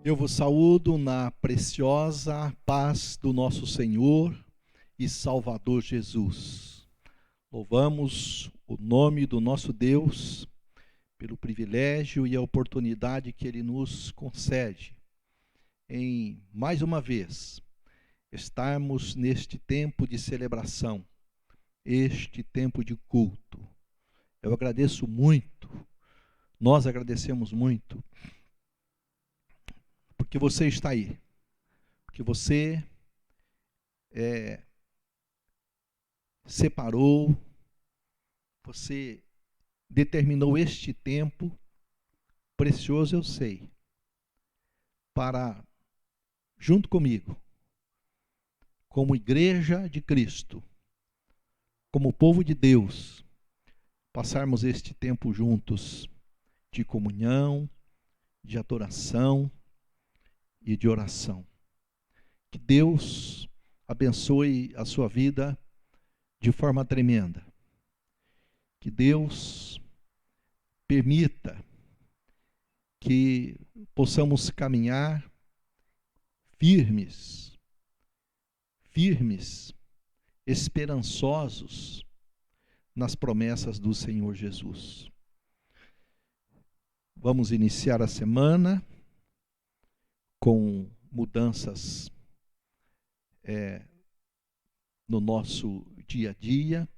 Eu vos saúdo na preciosa paz do nosso Senhor e Salvador Jesus. Louvamos o nome do nosso Deus pelo privilégio e a oportunidade que Ele nos concede em, mais uma vez, estarmos neste tempo de celebração, este tempo de culto. Eu agradeço muito, nós agradecemos muito, porque você está aí, porque você separou, você determinou este tempo, precioso eu sei, para, junto comigo, como igreja de Cristo, como povo de Deus, passarmos este tempo juntos de comunhão, de adoração e de oração. Que Deus abençoe a sua vida de forma tremenda. Que Deus permita que possamos caminhar firmes, esperançosos nas promessas do Senhor Jesus. Vamos iniciar a semana com mudanças no nosso dia a dia,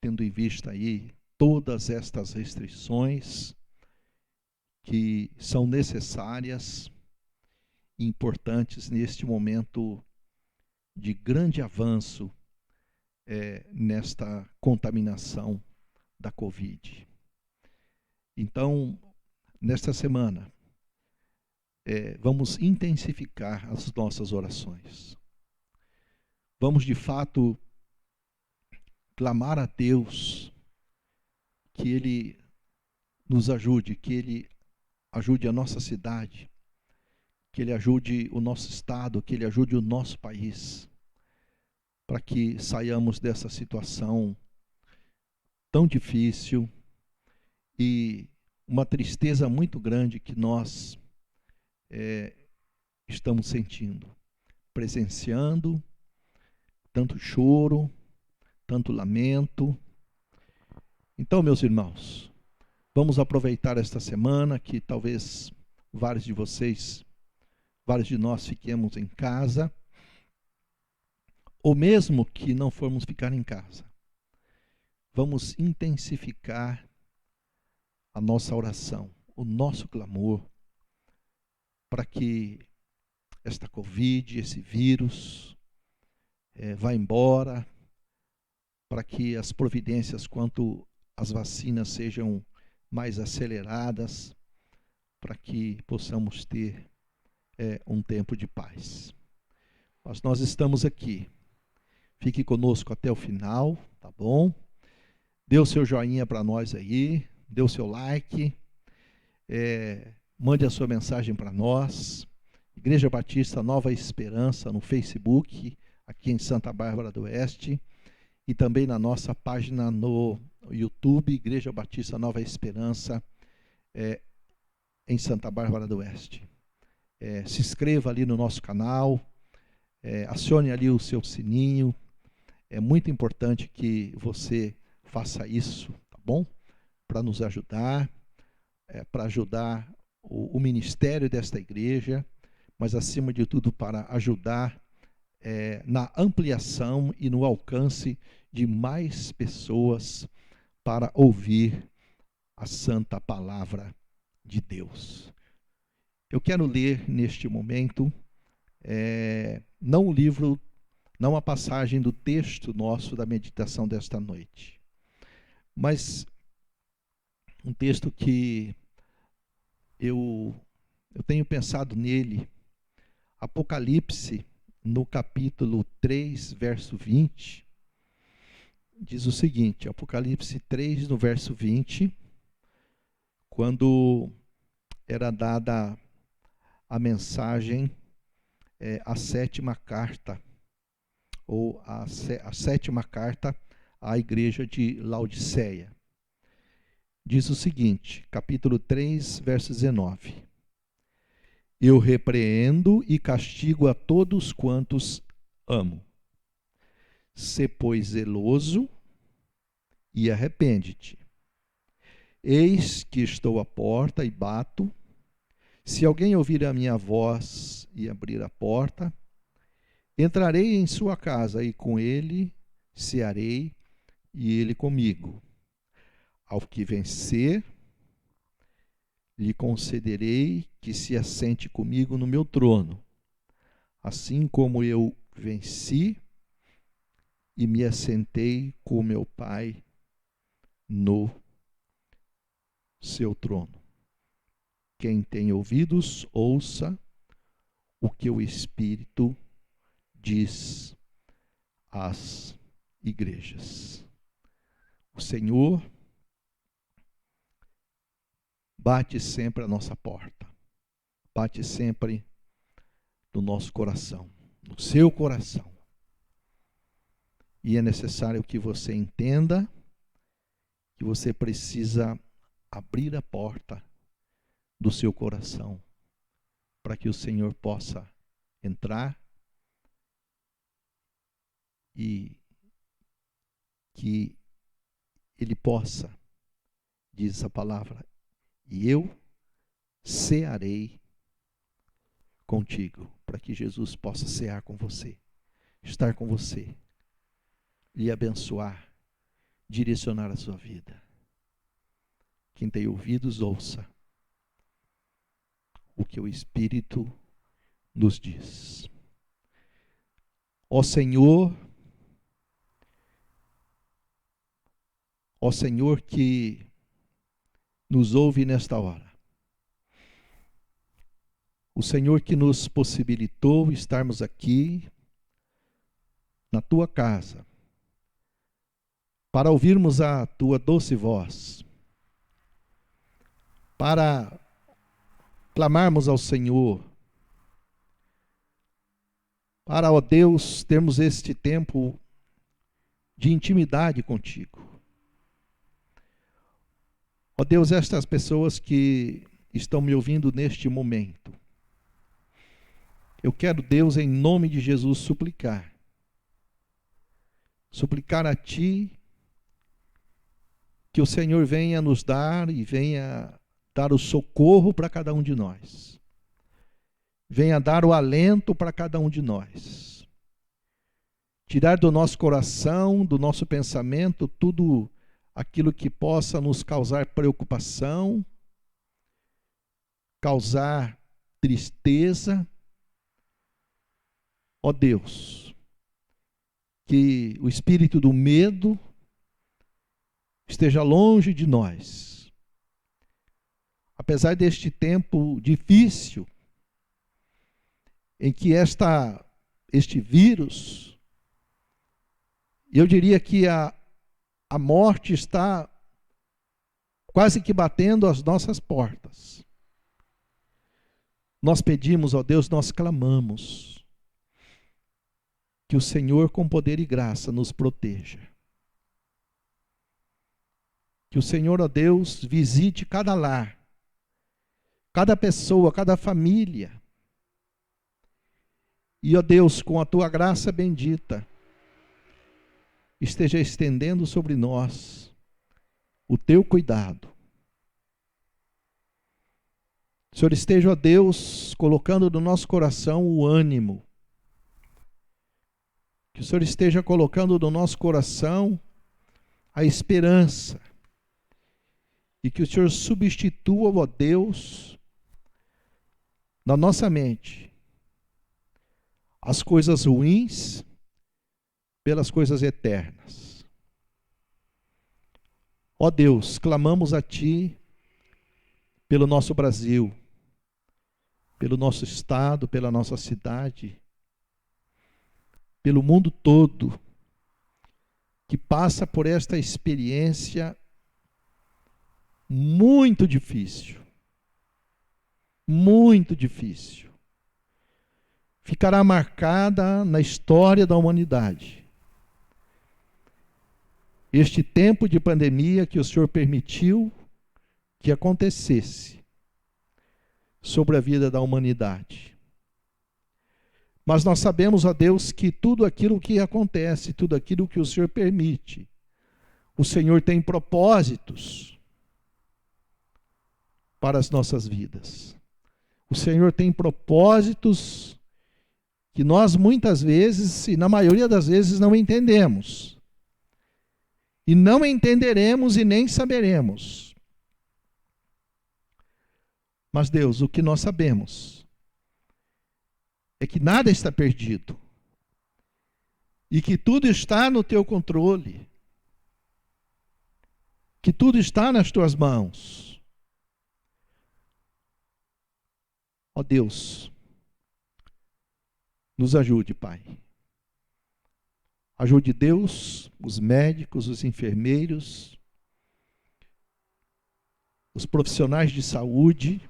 tendo em vista aí todas estas restrições que são necessárias e importantes neste momento de grande avanço nesta contaminação da Covid. Então, nesta semana, vamos intensificar as nossas orações. Vamos, de fato, clamar a Deus que Ele nos ajude, que Ele ajude a nossa cidade, que Ele ajude o nosso estado, que Ele ajude o nosso país, para que saiamos dessa situação tão difícil e uma tristeza muito grande que nós estamos sentindo, presenciando tanto choro, tanto lamento. Então, meus irmãos, vamos aproveitar esta semana que talvez vários de nós fiquemos em casa, ou mesmo que não formos ficar em casa. Vamos intensificar a nossa oração, o nosso clamor, para que esta Covid, esse vírus, vá embora, para que as providências quanto às vacinas sejam mais aceleradas, para que possamos ter um tempo de paz. Mas nós estamos aqui. Fique conosco até o final, tá bom? Dê o seu joinha para nós aí, dê o seu like, mande a sua mensagem para nós. Igreja Batista Nova Esperança no Facebook, aqui em Santa Bárbara do Oeste, e também na nossa página no YouTube, Igreja Batista Nova Esperança, em Santa Bárbara do Oeste. Se inscreva ali no nosso canal, acione ali o seu sininho. É muito importante que você faça isso, tá bom? Para nos ajudar, para ajudar o ministério desta igreja, mas acima de tudo para ajudar na ampliação e no alcance de mais pessoas para ouvir a santa palavra de Deus. Eu quero ler neste momento, não o livro, não a passagem do texto nosso da meditação desta noite, mas um texto que eu tenho pensado nele, Apocalipse, no capítulo 3, verso 20, diz o seguinte, Apocalipse 3, no verso 20, quando era dada a mensagem, a sétima carta, ou a sétima carta à igreja de Laodiceia. Diz o seguinte, capítulo 3, verso 19. Eu repreendo e castigo a todos quantos amo. Sê, pois, zeloso e arrepende-te. Eis que estou à porta e bato. Se alguém ouvir a minha voz e abrir a porta, entrarei em sua casa e com ele cearei e ele comigo. Ao que vencer, lhe concederei que se assente comigo no meu trono, assim como eu venci e me assentei com meu Pai no seu trono. Quem tem ouvidos, ouça o que o Espírito diz às igrejas. O Senhor bate sempre a nossa porta, bate sempre no nosso coração, no seu coração. E é necessário que você entenda que você precisa abrir a porta do seu coração para que o Senhor possa entrar e que Ele possa, diz a palavra, e eu cearei contigo, para que Jesus possa cear com você, estar com você, lhe abençoar, direcionar a sua vida. Quem tem ouvidos, ouça o que o Espírito nos diz. Ó Senhor que nos ouve nesta hora, o Senhor que nos possibilitou estarmos aqui na tua casa, para ouvirmos a tua doce voz, para clamarmos ao Senhor, para, ó Deus, termos este tempo de intimidade contigo. Ó Deus, estas pessoas que estão me ouvindo neste momento, eu quero, Deus, em nome de Jesus, suplicar a Ti, que o Senhor venha nos dar e venha dar o socorro para cada um de nós. Venha dar o alento para cada um de nós. Tirar do nosso coração, do nosso pensamento, tudo aquilo que possa nos causar preocupação, causar tristeza. Ó Deus, que o espírito do medo esteja longe de nós. Apesar deste tempo difícil, em que este vírus, eu diria que a morte está quase que batendo às nossas portas. Nós pedimos, ó Deus, nós clamamos, que o Senhor com poder e graça nos proteja. Que o Senhor, ó Deus, visite cada lar, cada pessoa, cada família. E, ó Deus, com a tua graça bendita, esteja estendendo sobre nós o teu cuidado. O Senhor esteja, ó Deus, colocando no nosso coração o ânimo. Que o Senhor esteja colocando no nosso coração a esperança. E que o Senhor substitua, ó Deus, na nossa mente, as coisas ruins pelas coisas eternas. Ó Deus, clamamos a Ti pelo nosso Brasil, pelo nosso estado, pela nossa cidade, pelo mundo todo, que passa por esta experiência muito difícil. Muito difícil. Ficará marcada na história da humanidade. Este tempo de pandemia que o Senhor permitiu que acontecesse, sobre a vida da humanidade. Mas nós sabemos, ó Deus, que tudo aquilo que acontece, tudo aquilo que o Senhor permite, o Senhor tem propósitos para as nossas vidas. O Senhor tem propósitos que nós muitas vezes, e na maioria das vezes, não entendemos. E não entenderemos e nem saberemos. Mas Deus, o que nós sabemos é que nada está perdido. E que tudo está no teu controle. Que tudo está nas tuas mãos. Ó Deus, nos ajude, Pai. Ajude Deus, os médicos, os enfermeiros, os profissionais de saúde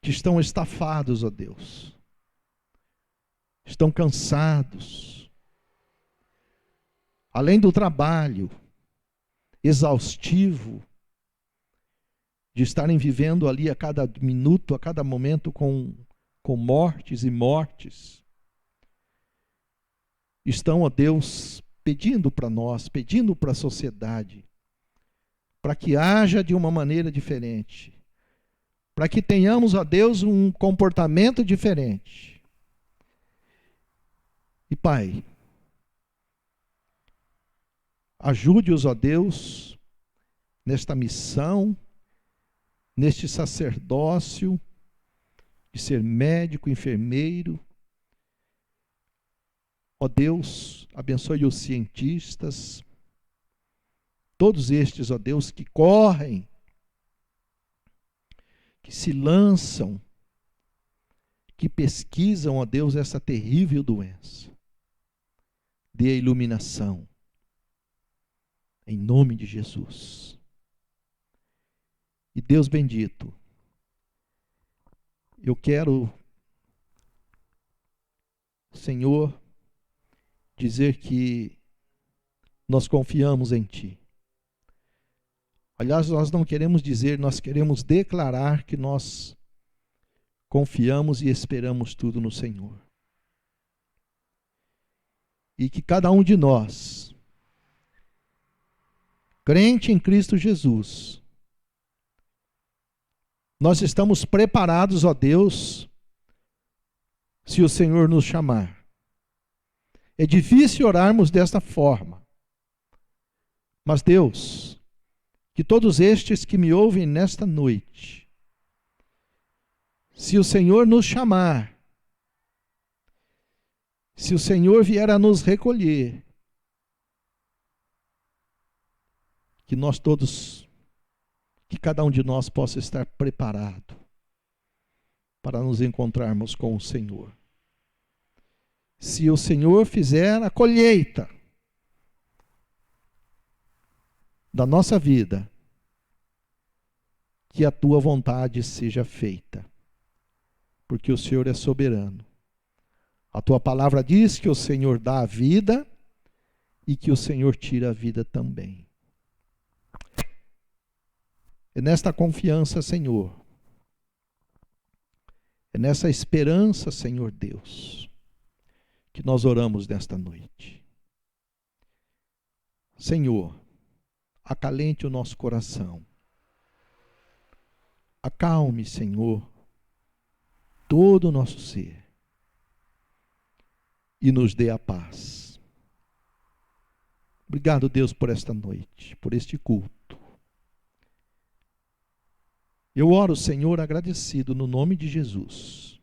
que estão estafados, ó Deus. Estão cansados. Além do trabalho exaustivo de estarem vivendo ali a cada minuto, a cada momento com mortes e mortes, estão, ó Deus, pedindo para nós, pedindo para a sociedade, para que haja de uma maneira diferente, para que tenhamos, ó Deus, um comportamento diferente. E Pai, ajude-os, ó Deus, nesta missão, neste sacerdócio, de ser médico, enfermeiro. Ó Deus, abençoe os cientistas, todos estes, ó Deus, que correm, que se lançam, que pesquisam, ó Deus, essa terrível doença. Dê a iluminação, em nome de Jesus. E Deus bendito, eu quero, Senhor, dizer que nós confiamos em Ti. Aliás, nós não queremos dizer, nós queremos declarar que nós confiamos e esperamos tudo no Senhor. E que cada um de nós, crente em Cristo Jesus, nós estamos preparados, ó Deus, se o Senhor nos chamar. É difícil orarmos desta forma. Mas Deus, que todos estes que me ouvem nesta noite, se o Senhor nos chamar, se o Senhor vier a nos recolher, que nós todos, que cada um de nós possa estar preparado para nos encontrarmos com o Senhor. Se o Senhor fizer a colheita da nossa vida, que a tua vontade seja feita, porque o Senhor é soberano. A tua palavra diz que o Senhor dá a vida e que o Senhor tira a vida também. É nesta confiança, Senhor, é nessa esperança, Senhor Deus, que nós oramos nesta noite. Senhor, acalente o nosso coração. Acalme, Senhor, todo o nosso ser e nos dê a paz. Obrigado, Deus, por esta noite, por este culto. Eu oro, Senhor, agradecido no nome de Jesus.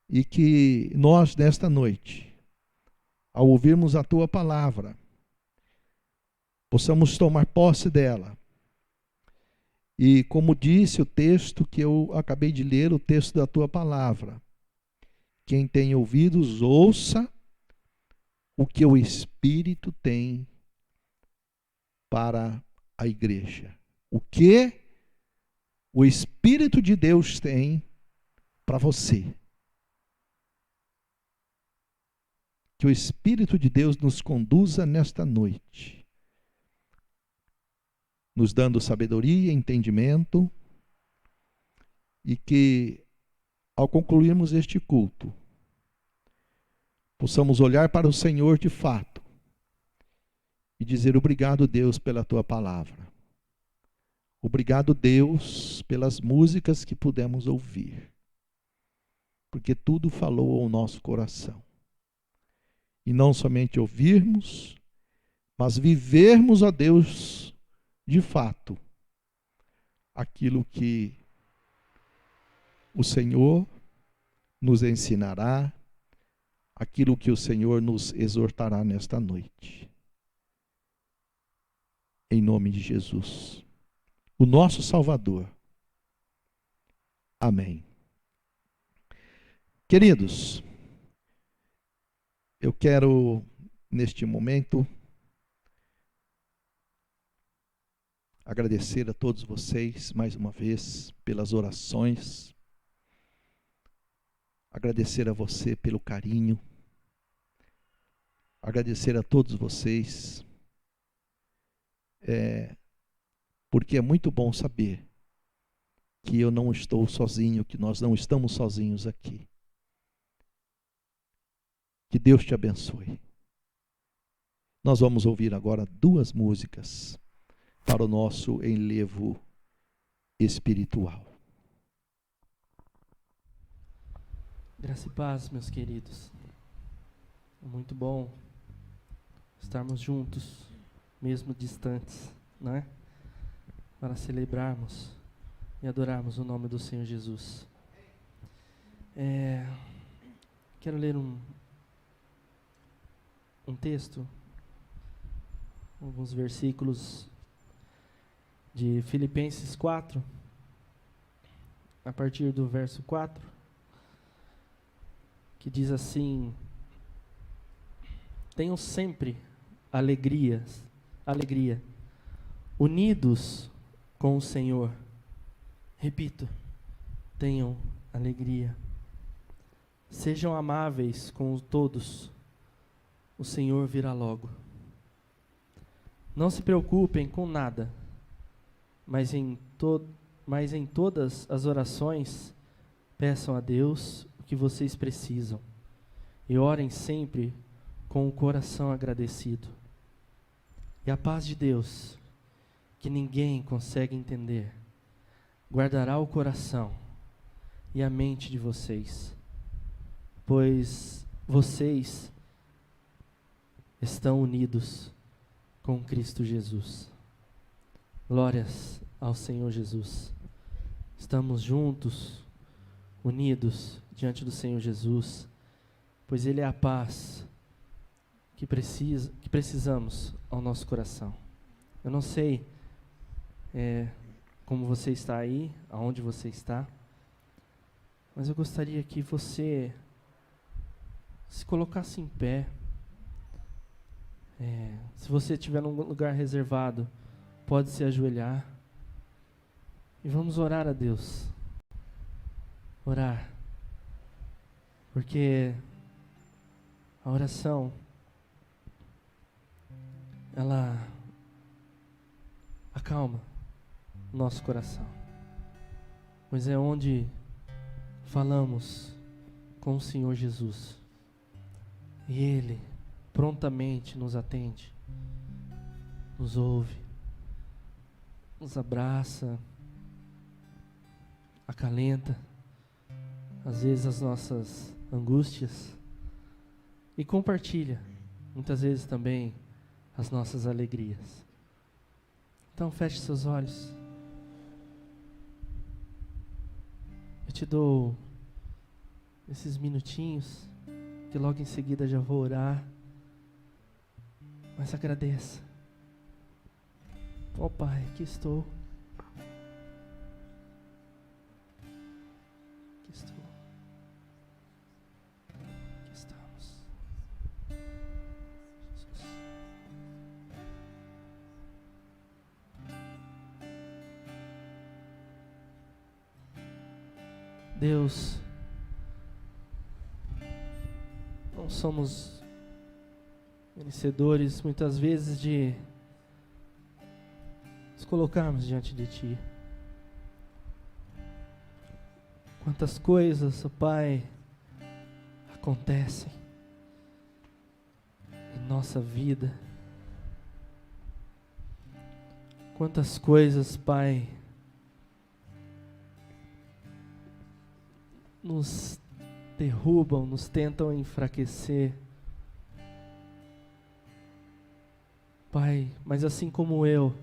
E que nós, nesta noite, ao ouvirmos a tua palavra, possamos tomar posse dela. E como disse o texto que eu acabei de ler, o texto da tua palavra, quem tem ouvidos, ouça o que o Espírito tem para a igreja. O que o Espírito de Deus tem para você. Que o Espírito de Deus nos conduza nesta noite, nos dando sabedoria, entendimento, e que, ao concluirmos este culto, possamos olhar para o Senhor de fato e dizer: obrigado, Deus, pela tua palavra. Obrigado, Deus, pelas músicas que pudemos ouvir, porque tudo falou ao nosso coração. E não somente ouvirmos, mas vivermos, ó Deus, de fato, aquilo que o Senhor nos ensinará, aquilo que o Senhor nos exortará nesta noite. Em nome de Jesus, o nosso Salvador. Amém. Queridos, eu quero, neste momento, agradecer a todos vocês, mais uma vez, pelas orações. Agradecer a você pelo carinho. Agradecer a todos vocês, porque é muito bom saber que eu não estou sozinho, que nós não estamos sozinhos aqui. Que Deus te abençoe. Nós vamos ouvir agora 2 músicas para o nosso enlevo espiritual. Graça e paz, meus queridos. É muito bom estarmos juntos, mesmo distantes, não é? Para celebrarmos e adorarmos o nome do Senhor Jesus. Quero ler um texto, alguns versículos de Filipenses 4, a partir do verso 4, que diz assim: tenham sempre alegria, unidos com o Senhor. Repito, tenham alegria. Sejam amáveis com todos, o Senhor virá logo. Não se preocupem com nada, mas em todas as orações, peçam a Deus o que vocês precisam, e orem sempre com o coração agradecido. E a paz de Deus, que ninguém consegue entender, guardará o coração e a mente de vocês, pois vocês estão unidos com Cristo Jesus. Glórias ao Senhor Jesus. Estamos juntos, unidos diante do Senhor Jesus, pois Ele é a paz que precisamos ao nosso coração. Eu não sei como você está aí, aonde você está, mas eu gostaria que você se colocasse em pé. Se você estiver num lugar reservado, pode se ajoelhar e vamos orar a Deus. Orar, porque a oração, ela acalma o nosso coração, pois é onde falamos com o Senhor Jesus e Ele prontamente nos atende, nos ouve, nos abraça, acalenta, às vezes, as nossas angústias e compartilha, muitas vezes também, as nossas alegrias. Então, feche seus olhos. Eu te dou esses minutinhos, que logo em seguida já vou orar. Mas agradeça. Ó Pai, aqui estou. Aqui estou. Aqui estamos. Jesus. Deus, não somos merecedores muitas vezes de nos colocarmos diante de Ti. Quantas coisas, ó Pai, acontecem em nossa vida. Quantas coisas, Pai, nos derrubam, nos tentam enfraquecer. Pai, mas assim como eu,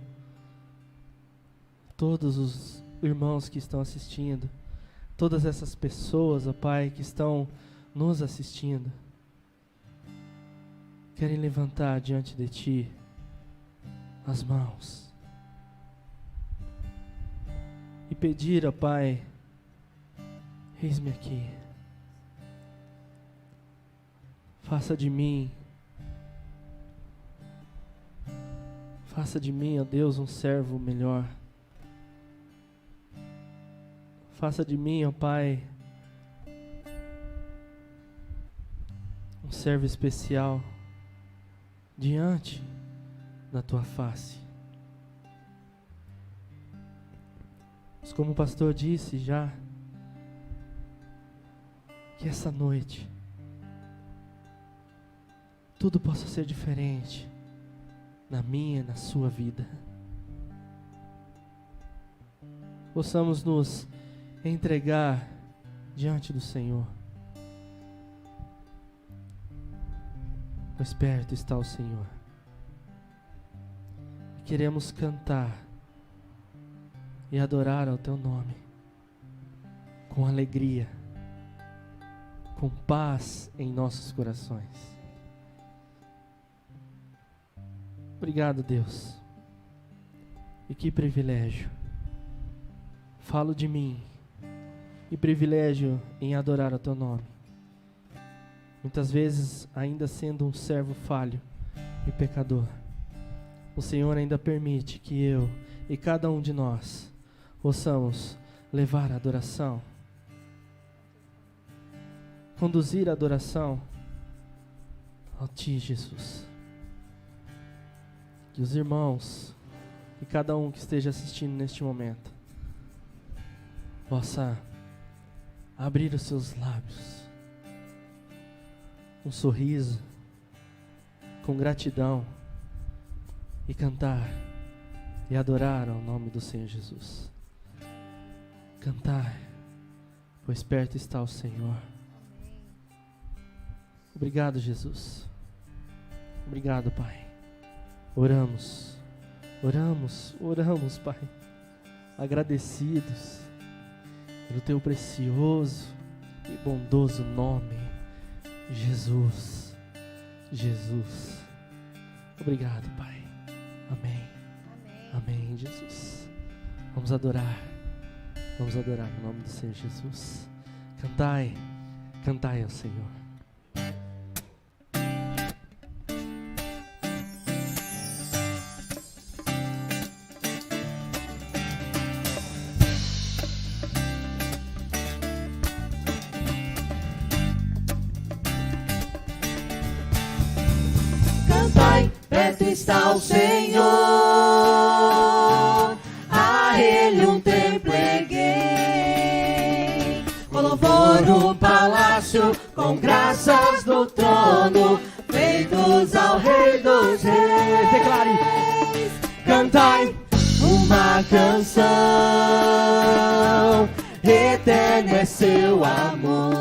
todos os irmãos que estão assistindo, todas essas pessoas, ó Pai, que estão nos assistindo, querem levantar diante de Ti as mãos e pedir, ó Pai, eis-me aqui, faça de mim, ó Deus, um servo melhor. Faça de mim, ó Pai, um servo especial diante da Tua face. Mas como o pastor disse já, que essa noite tudo possa ser diferente na minha, na sua vida. Possamos nos entregar diante do Senhor, pois perto está o Senhor. E queremos cantar e adorar ao Teu nome com alegria, com paz em nossos corações. Obrigado, Deus. E que privilégio. Falo de mim. E privilégio em adorar o Teu nome. Muitas vezes, ainda sendo um servo falho e pecador, o Senhor ainda permite que eu e cada um de nós possamos levar a adoração, conduzir a adoração ao Ti, Jesus. Que os irmãos e cada um que esteja assistindo neste momento possa abrir os seus lábios, um sorriso, com gratidão, e cantar e adorar ao nome do Senhor Jesus. Cantar, pois perto está o Senhor. Obrigado, Jesus. Obrigado, Pai. Oramos, Pai, agradecidos pelo Teu precioso e bondoso nome, Jesus. Obrigado, Pai. Amém. Amém, Jesus. Vamos adorar o nome do Senhor Jesus. Cantai ao Senhor. Perto está o Senhor, a Ele um templo erguei, com louvor no palácio, com graças no trono, feitos ao Rei dos Reis. Declare: cantai uma canção, eterno é seu amor,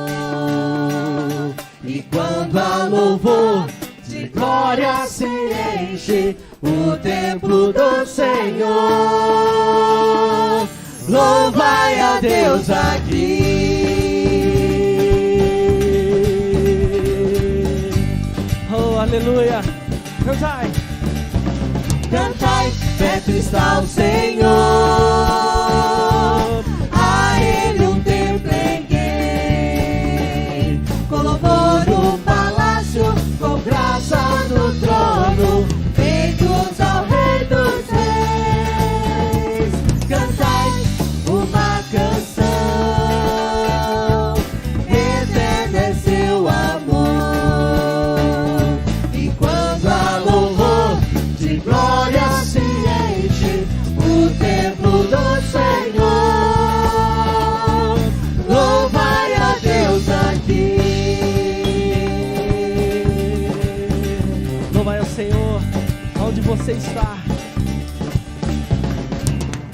e quando há louvor de glória se enche o templo do Senhor. Louvai a Deus aqui. Oh, aleluia. Cantai, perto está o Senhor, a Ele um templo erguei, com louvor no palácio, com graça no trono, feitos ao Rei dos Reis. Cantai uma canção, eterno é seu amor, e quando há louvor de glória se enche o templo do Senhor. você está.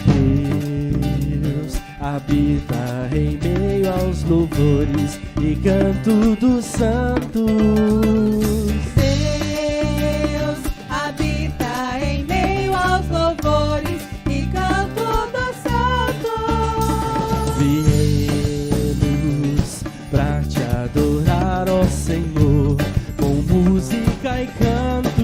Deus habita em meio aos louvores e canto dos santos. Deus habita em meio aos louvores e canto dos santos. Viemos pra te adorar, ó Senhor, com música e canto.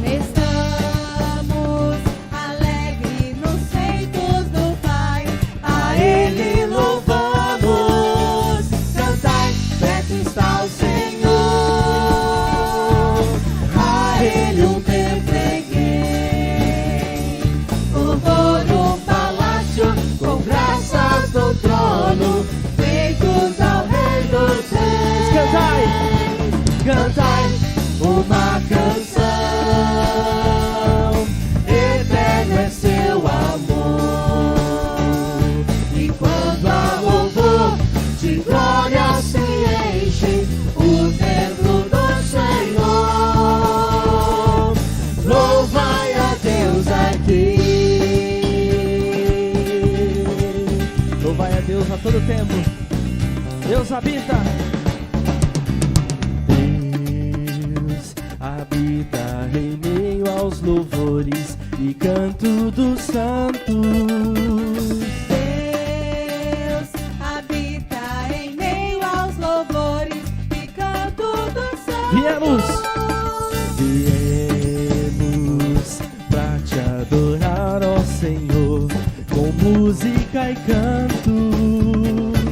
Estamos alegres nos feitos do Pai, a Ele louvamos. Cantai, perto está o Senhor, a Ele um templo erguei. Louvor no palácio, com graças do trono, feitos ao Rei dos Reis. Cantai, Cantai uma canção, eterno é seu amor. E quando a louvor de glória se enche o templo do Senhor, louvai a Deus aqui. louvai a Deus a todo tempo. Deus habita. Deus habita em meio aos louvores e canto dos santos. Deus habita em meio aos louvores e canto dos santos. Viemos pra te adorar, ó Senhor, com música e canto.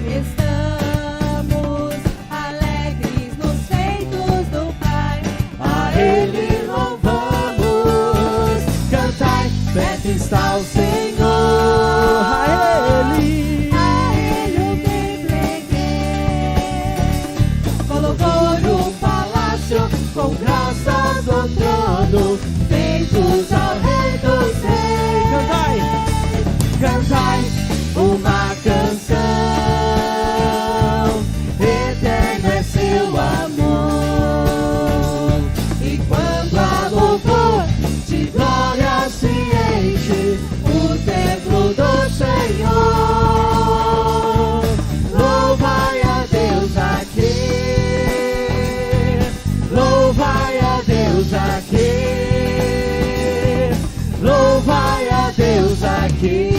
Estamos alegres nos feitos do Pai, a Ele louvamos. Cantai, perto está o Senhor, A Ele. o templo erguei. Com louvor no palácio, com graças do trono, feitos ao Rei dos Reis. Cantai, Cantai uma canção, eterno é seu amor. E quando a louvor de glória se enche o templo do Senhor, louvai a Deus aqui, louvai a Deus aqui, louvai a Deus aqui.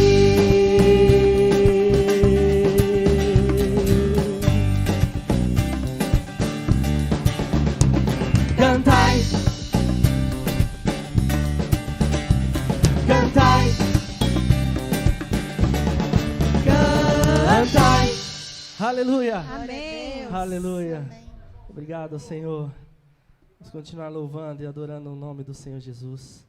Cantai, cantai, cantai. aleluia. Amém. Aleluia. Obrigado, Senhor. Vamos continuar louvando e adorando o nome do Senhor Jesus.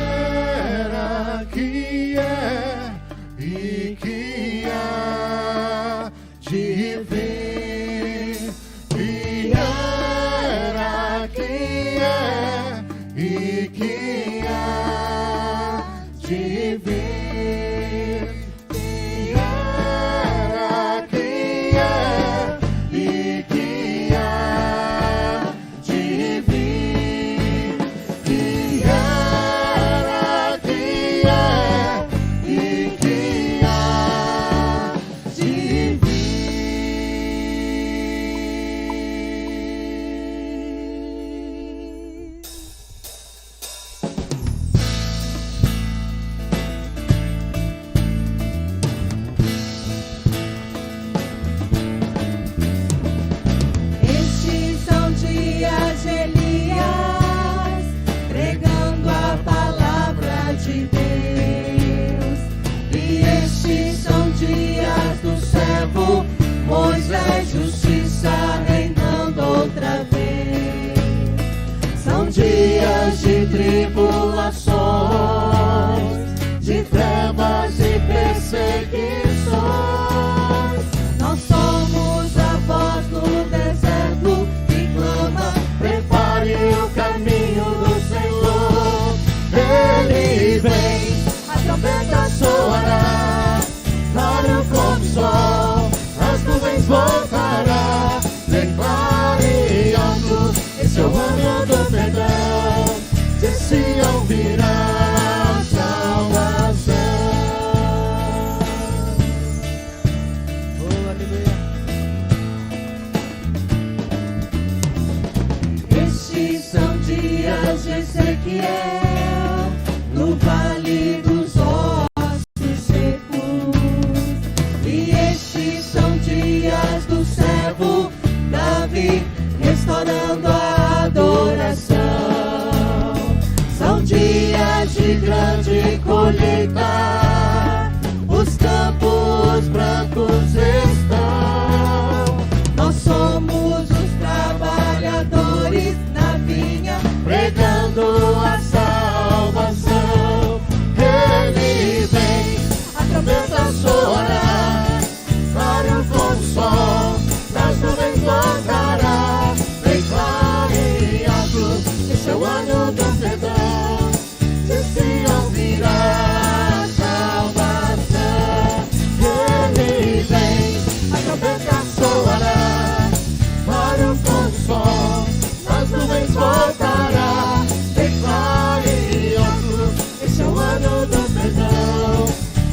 Era que é e que há de vir, e era aqui, restaurando a adoração. São dias de grande colheita, os campos brancos estão. Nós somos os trabalhadores na vinha, pregando a salvação. Ele vem, a trombeta soará, claro com o sol, nas nuvens voltará. Vem clareado, esse é o ano do perdão, de se ouvirá a salvação. Ele vem, a trombeta soará, claro com o sol, nas nuvens voltará. Vem clareado, esse é o ano do perdão,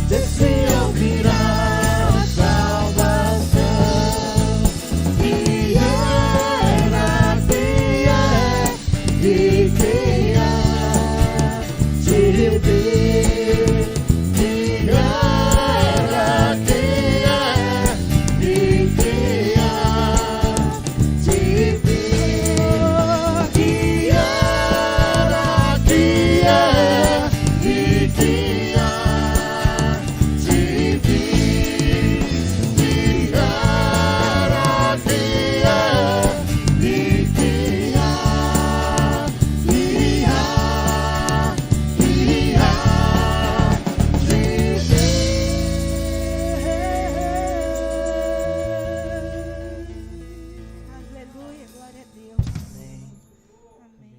de se ouvirá a salvação. E era, e cria, de vir, e era, e cria, de vir, e era, e cria, de vir, e era, e cria, Aleluia, glória a Deus. Amém. Amém.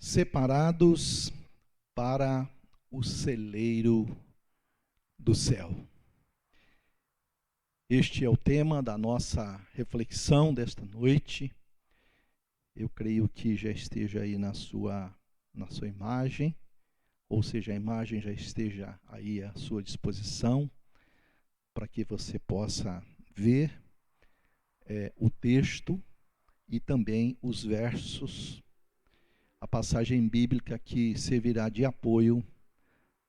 Separados para o celeiro do céu. Este é o tema da nossa reflexão desta noite. Eu creio que já esteja aí na sua imagem, ou seja, a imagem já esteja aí à sua disposição, para que você possa ver o texto e também os versos, a passagem bíblica que servirá de apoio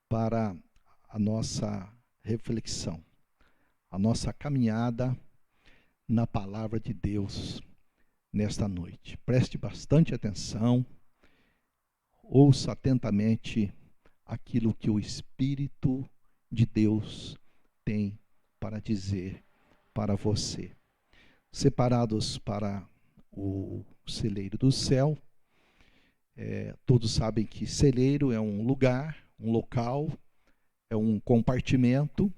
para a nossa reflexão, a nossa caminhada na palavra de Deus nesta noite. Preste bastante atenção, ouça atentamente aquilo que o Espírito de Deus tem para dizer para você. Separados para o celeiro do céu, todos sabem que celeiro é um lugar, um local, é um compartimento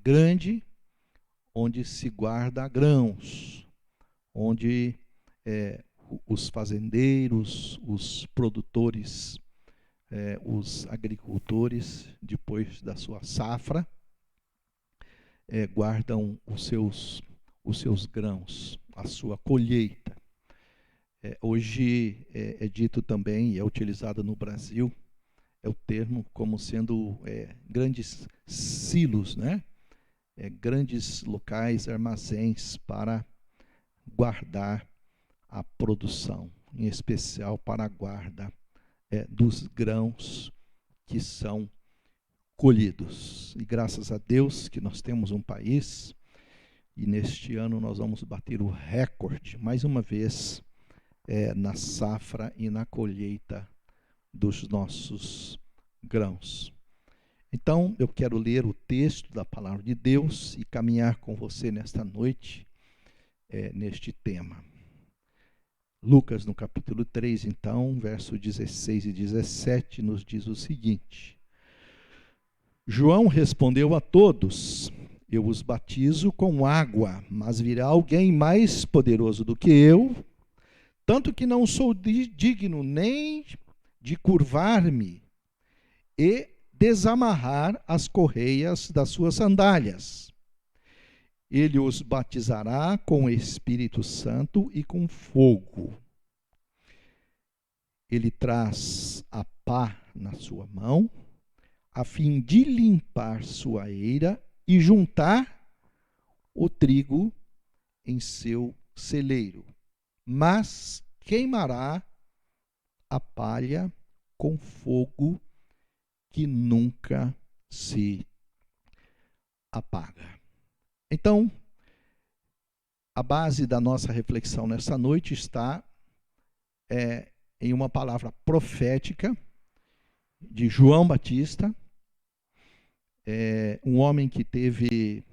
grande, onde se guarda grãos, onde os fazendeiros, os produtores, os agricultores, depois da sua safra, guardam os seus grãos, a sua colheita. Hoje é dito também, e é utilizado no Brasil, é o termo como sendo grandes silos, né? Grandes locais, armazéns para guardar a produção, em especial para a guarda dos grãos que são colhidos. E graças a Deus que nós temos um país, e neste ano nós vamos bater o recorde, mais uma vez, na safra e na colheita dos nossos grãos. Então, eu quero ler o texto da palavra de Deus e caminhar com você nesta noite, neste tema. Lucas, no capítulo 3, então, verso 16 e 17, nos diz o seguinte: João respondeu a todos: Eu os batizo com água, mas virá alguém mais poderoso do que eu, tanto que não sou digno nem de curvar-me e desamarrar as correias das suas sandálias. ele os batizará com o Espírito Santo e com fogo. Ele traz a pá na sua mão, a fim de limpar sua eira e juntar o trigo em seu celeiro. Mas queimará a palha com fogo que nunca se apaga. Então, a base da nossa reflexão nessa noite está em uma palavra profética de João Batista, um homem que teve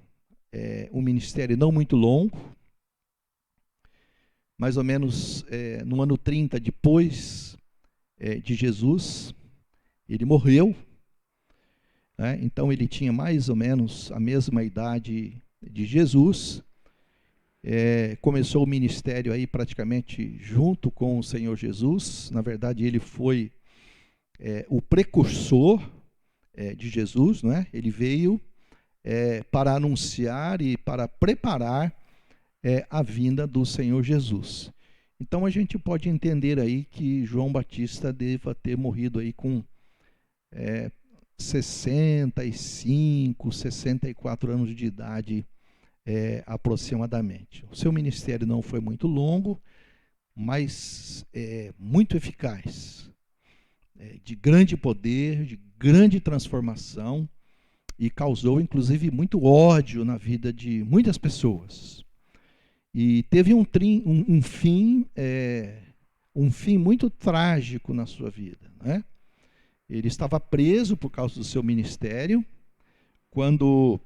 um ministério não muito longo, mais ou menos no ano 30 depois de Jesus, ele morreu, né? Então ele tinha mais ou menos a mesma idade de Jesus, começou o ministério aí praticamente junto com o Senhor Jesus. Na verdade ele foi o precursor de Jesus, né? Ele veio para anunciar e para preparar a vinda do Senhor Jesus. Então a gente pode entender aí que João Batista deva ter morrido aí com 65, 64 anos de idade aproximadamente. O seu ministério não foi muito longo, mas muito eficaz, de grande poder, de grande transformação, e causou inclusive muito ódio na vida de muitas pessoas. E teve um fim muito trágico na sua vida, né? Ele estava preso por causa do seu ministério, quando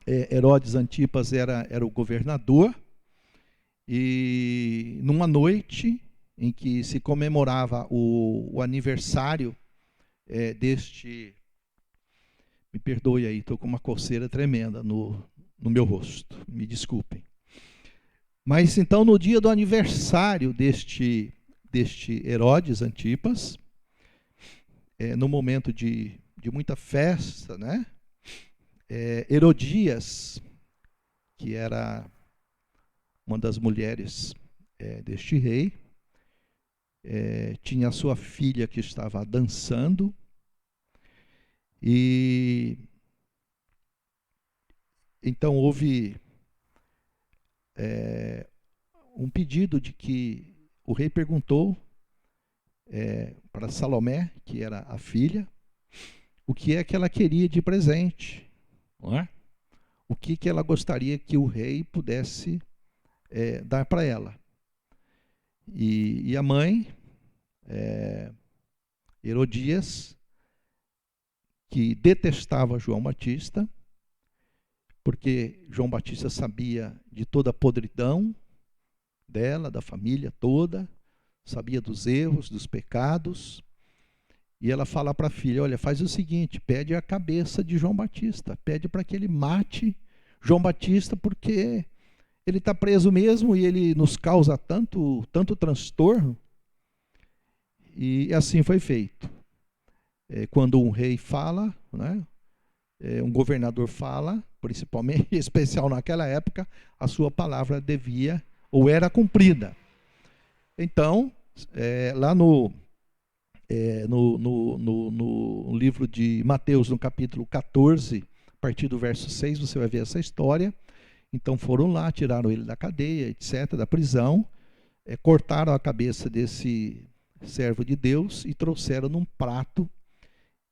Herodes Antipas era o governador, e numa noite em que se comemorava o aniversário deste... Me perdoe aí, estou com uma coceira tremenda no meu rosto, me desculpem. Mas então, no dia do aniversário deste Herodes Antipas, no momento de muita festa, né? Herodias, que era uma das mulheres deste rei, tinha a sua filha que estava dançando, e então houve um pedido de que o rei perguntou para Salomé, que era a filha, o que é que ela queria de presente, não é? O que ela gostaria que o rei pudesse dar para ela. E a mãe, Herodias, que detestava João Batista, porque João Batista sabia de toda a podridão dela, da família toda, sabia dos erros, dos pecados, e ela fala para a filha: olha, faz o seguinte, pede a cabeça de João Batista, pede para que ele mate João Batista, porque ele está preso mesmo e ele nos causa tanto transtorno. E assim foi feito. Quando um rei fala, né, um governador fala, principalmente, em especial naquela época, a sua palavra devia ou era cumprida. Então, lá no livro de Mateus, no capítulo 14, a partir do verso 6, você vai ver essa história. Então foram lá, tiraram ele da cadeia, etc., da prisão, cortaram a cabeça desse servo de Deus e trouxeram num prato,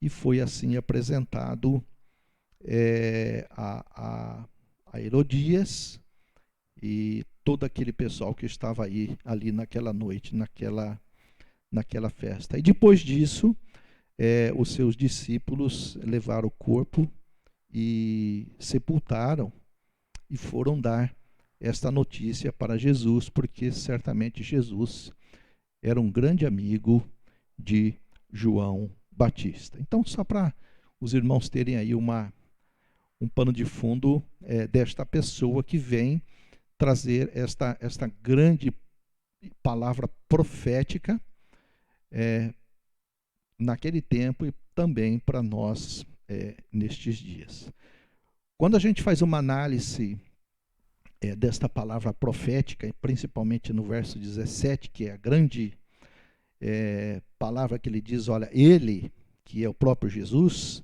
e foi assim apresentado a Herodias e todo aquele pessoal que estava ali naquela noite, naquela festa. E depois disso, os seus discípulos levaram o corpo e sepultaram, e foram dar esta notícia para Jesus, porque certamente Jesus era um grande amigo de João Batista. Então, só para os irmãos terem aí um pano de fundo desta pessoa que vem trazer esta grande palavra profética naquele tempo e também para nós nestes dias. Quando a gente faz uma análise desta palavra profética, principalmente no verso 17, que é a grande palavra que ele diz, olha, ele, que é o próprio Jesus,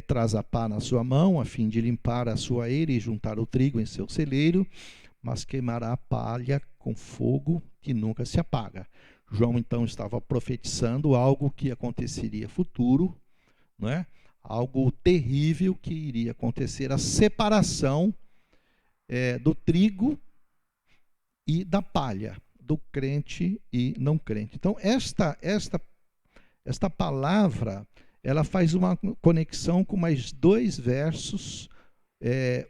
traz a pá na sua mão, a fim de limpar a sua eira e juntar o trigo em seu celeiro, mas queimará a palha com fogo que nunca se apaga. João, então, estava profetizando algo que aconteceria futuro, não é? Algo terrível que iria acontecer, a separação do trigo e da palha, do crente e não crente. Então, esta palavra, ela faz uma conexão com mais 2 versos,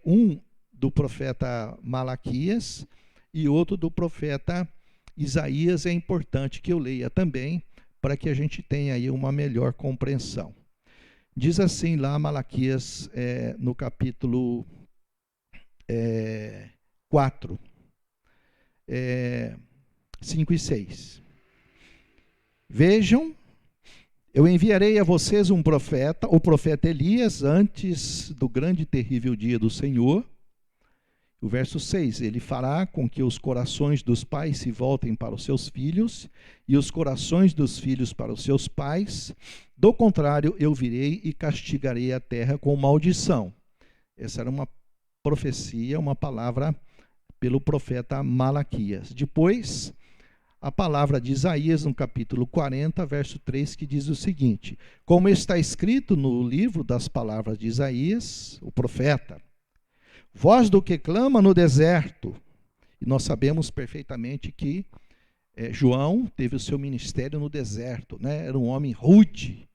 um do profeta Malaquias e outro do profeta Isaías. É importante que eu leia também, para que a gente tenha aí uma melhor compreensão. Diz assim lá Malaquias, no capítulo 4, 5 e 6. Vejam, eu enviarei a vocês um profeta, o profeta Elias, antes do grande e terrível dia do Senhor. O verso 6, ele fará com que os corações dos pais se voltem para os seus filhos e os corações dos filhos para os seus pais. Do contrário, eu virei e castigarei a terra com maldição. Essa era uma profecia, uma palavra pelo profeta Malaquias. Depois, a palavra de Isaías, no capítulo 40, verso 3, que diz o seguinte: como está escrito no livro das palavras de Isaías, o profeta, voz do que clama no deserto. E nós sabemos perfeitamente que João teve o seu ministério no deserto, né? Era um homem rude,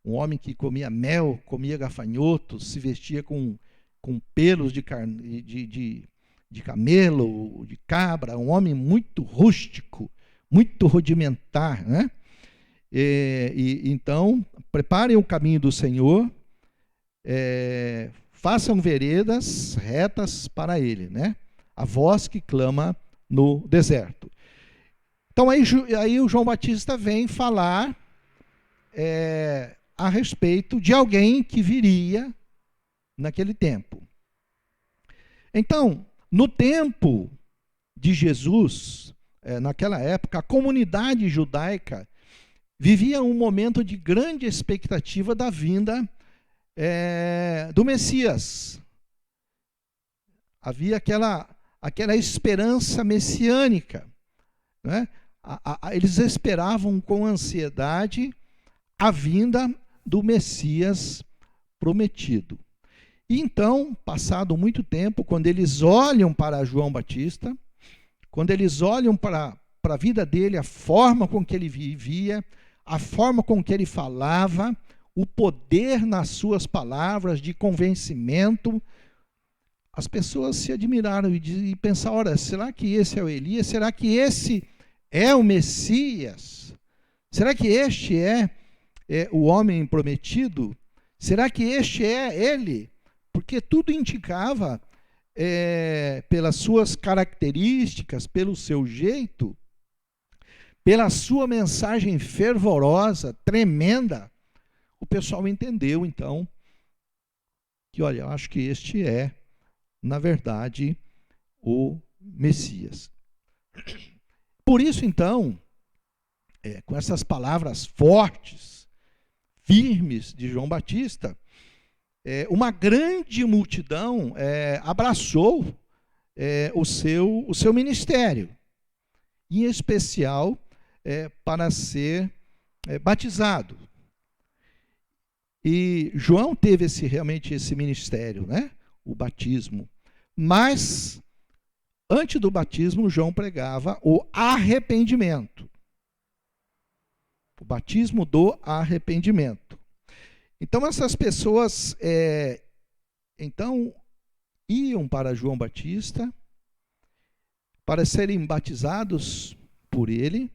um homem que comia mel, comia gafanhotos, se vestia com pelos de camelo, de cabra, um homem muito rústico, muito rudimentar, né? Então, preparem o caminho do Senhor, façam veredas retas para ele, né? A voz que clama no deserto. Então aí o João Batista vem falar a respeito de alguém que viria naquele tempo. Então, no tempo de Jesus, naquela época, a comunidade judaica vivia um momento de grande expectativa da vinda do Messias. Havia aquela esperança messiânica, né? Eles esperavam com ansiedade a vinda do Messias prometido. E então, passado muito tempo, quando eles olham para João Batista, quando eles olham para a vida dele, a forma com que ele vivia, a forma com que ele falava, o poder nas suas palavras de convencimento, as pessoas se admiraram e pensaram, ora, será que esse é o Elias? Será que esse é o Messias? Será que este é o homem prometido? Será que este é ele? Porque tudo indicava, pelas suas características, pelo seu jeito, pela sua mensagem fervorosa, tremenda, o pessoal entendeu, então, que, olha, eu acho que este é, na verdade, o Messias. Por isso, então, com essas palavras fortes, firmes de João Batista, uma grande multidão abraçou o seu ministério, em especial para ser batizado. E João teve realmente esse ministério, né? O batismo. Mas, antes do batismo, João pregava o arrependimento. O batismo do arrependimento. Então, essas pessoas iam para João Batista para serem batizados por ele,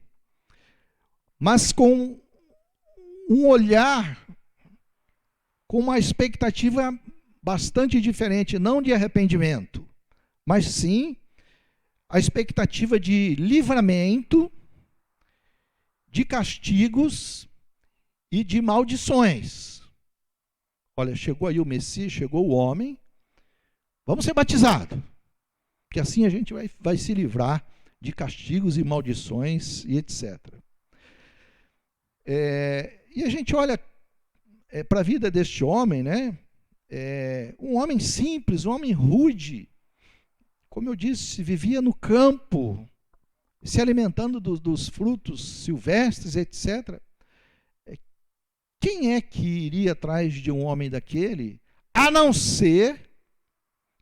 mas com um olhar, com uma expectativa bastante diferente, não de arrependimento, mas sim a expectativa de livramento, de castigos e de maldições. Olha, chegou aí o Messias, chegou o homem, vamos ser batizados. porque assim a gente vai se livrar de castigos e maldições e etc. E a gente olha para a vida deste homem, né? Um homem simples, um homem rude, como eu disse, vivia no campo, se alimentando dos frutos silvestres, etc. Quem é que iria atrás de um homem daquele, a não ser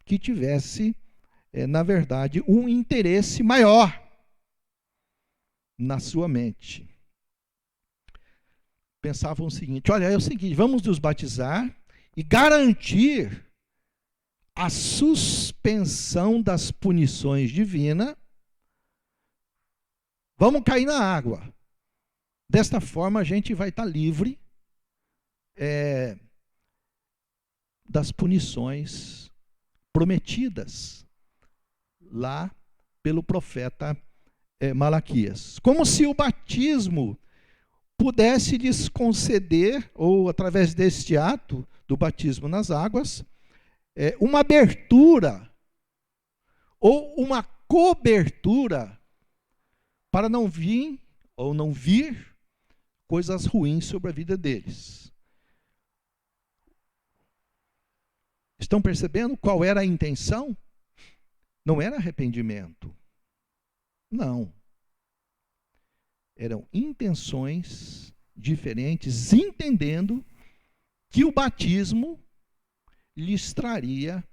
que tivesse, na verdade, um interesse maior na sua mente? Pensavam o seguinte: olha, é o seguinte, vamos nos batizar e garantir a suspensão das punições divinas. Vamos cair na água. Desta forma a gente vai estar livre das punições prometidas lá pelo profeta Malaquias. Como se o batismo pudesse lhes conceder, ou através deste ato do batismo nas águas, uma abertura ou uma cobertura para não vir ou não vir coisas ruins sobre a vida deles. Estão percebendo qual era a intenção? Não era arrependimento. Não. Eram intenções diferentes, entendendo que o batismo lhes traria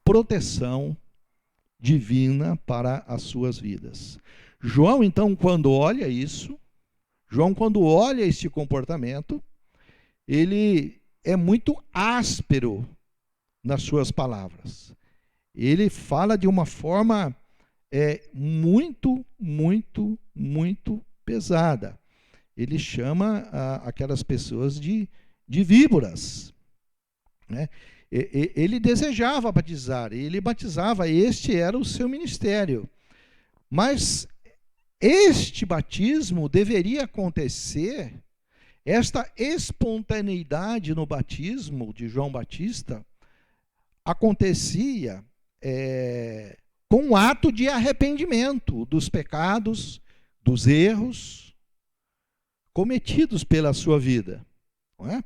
proteção divina para as suas vidas. João, então, quando olha isso, João, quando olha esse comportamento, ele é muito áspero nas suas palavras. Ele fala de uma forma muito, muito, muito pesada. Ele chama aquelas pessoas de víboras, né? Ele desejava batizar, ele batizava, este era o seu ministério. Mas este batismo deveria acontecer, esta espontaneidade no batismo de João Batista acontecia com um ato de arrependimento dos pecados, dos erros cometidos pela sua vida. Não é?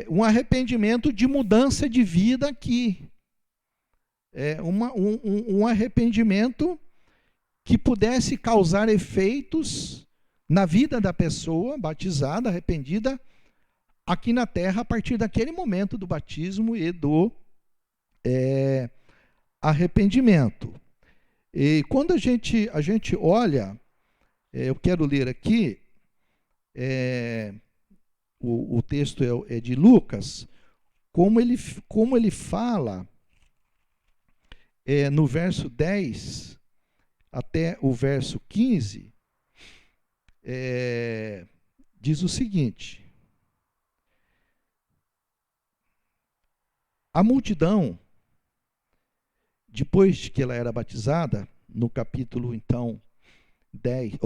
Um arrependimento de mudança de vida aqui. Um arrependimento que pudesse causar efeitos na vida da pessoa batizada, arrependida, aqui na terra, a partir daquele momento do batismo e do arrependimento. E quando a gente olha, eu quero ler aqui, o texto é de Lucas, como ele fala no verso 10 até o verso 15, diz o seguinte: a multidão, depois que ela era batizada, no capítulo, então, 10,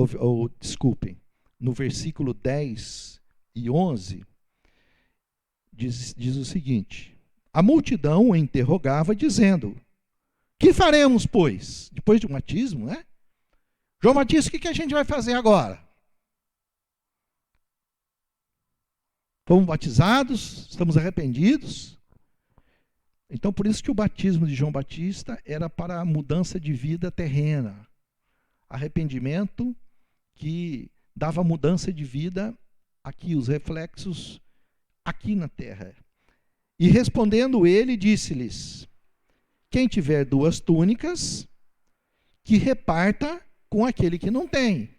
desculpem, no versículo 10 e 11, diz o seguinte: a multidão o interrogava, dizendo: que faremos, pois? Depois de um batismo, né? João Batista, o que a gente vai fazer agora? Fomos batizados, estamos arrependidos. Então, por isso que o batismo de João Batista era para a mudança de vida terrena. Arrependimento que dava mudança de vida aqui, os reflexos aqui na terra. E respondendo ele, disse-lhes: quem tiver 2 túnicas, que reparta com aquele que não tem.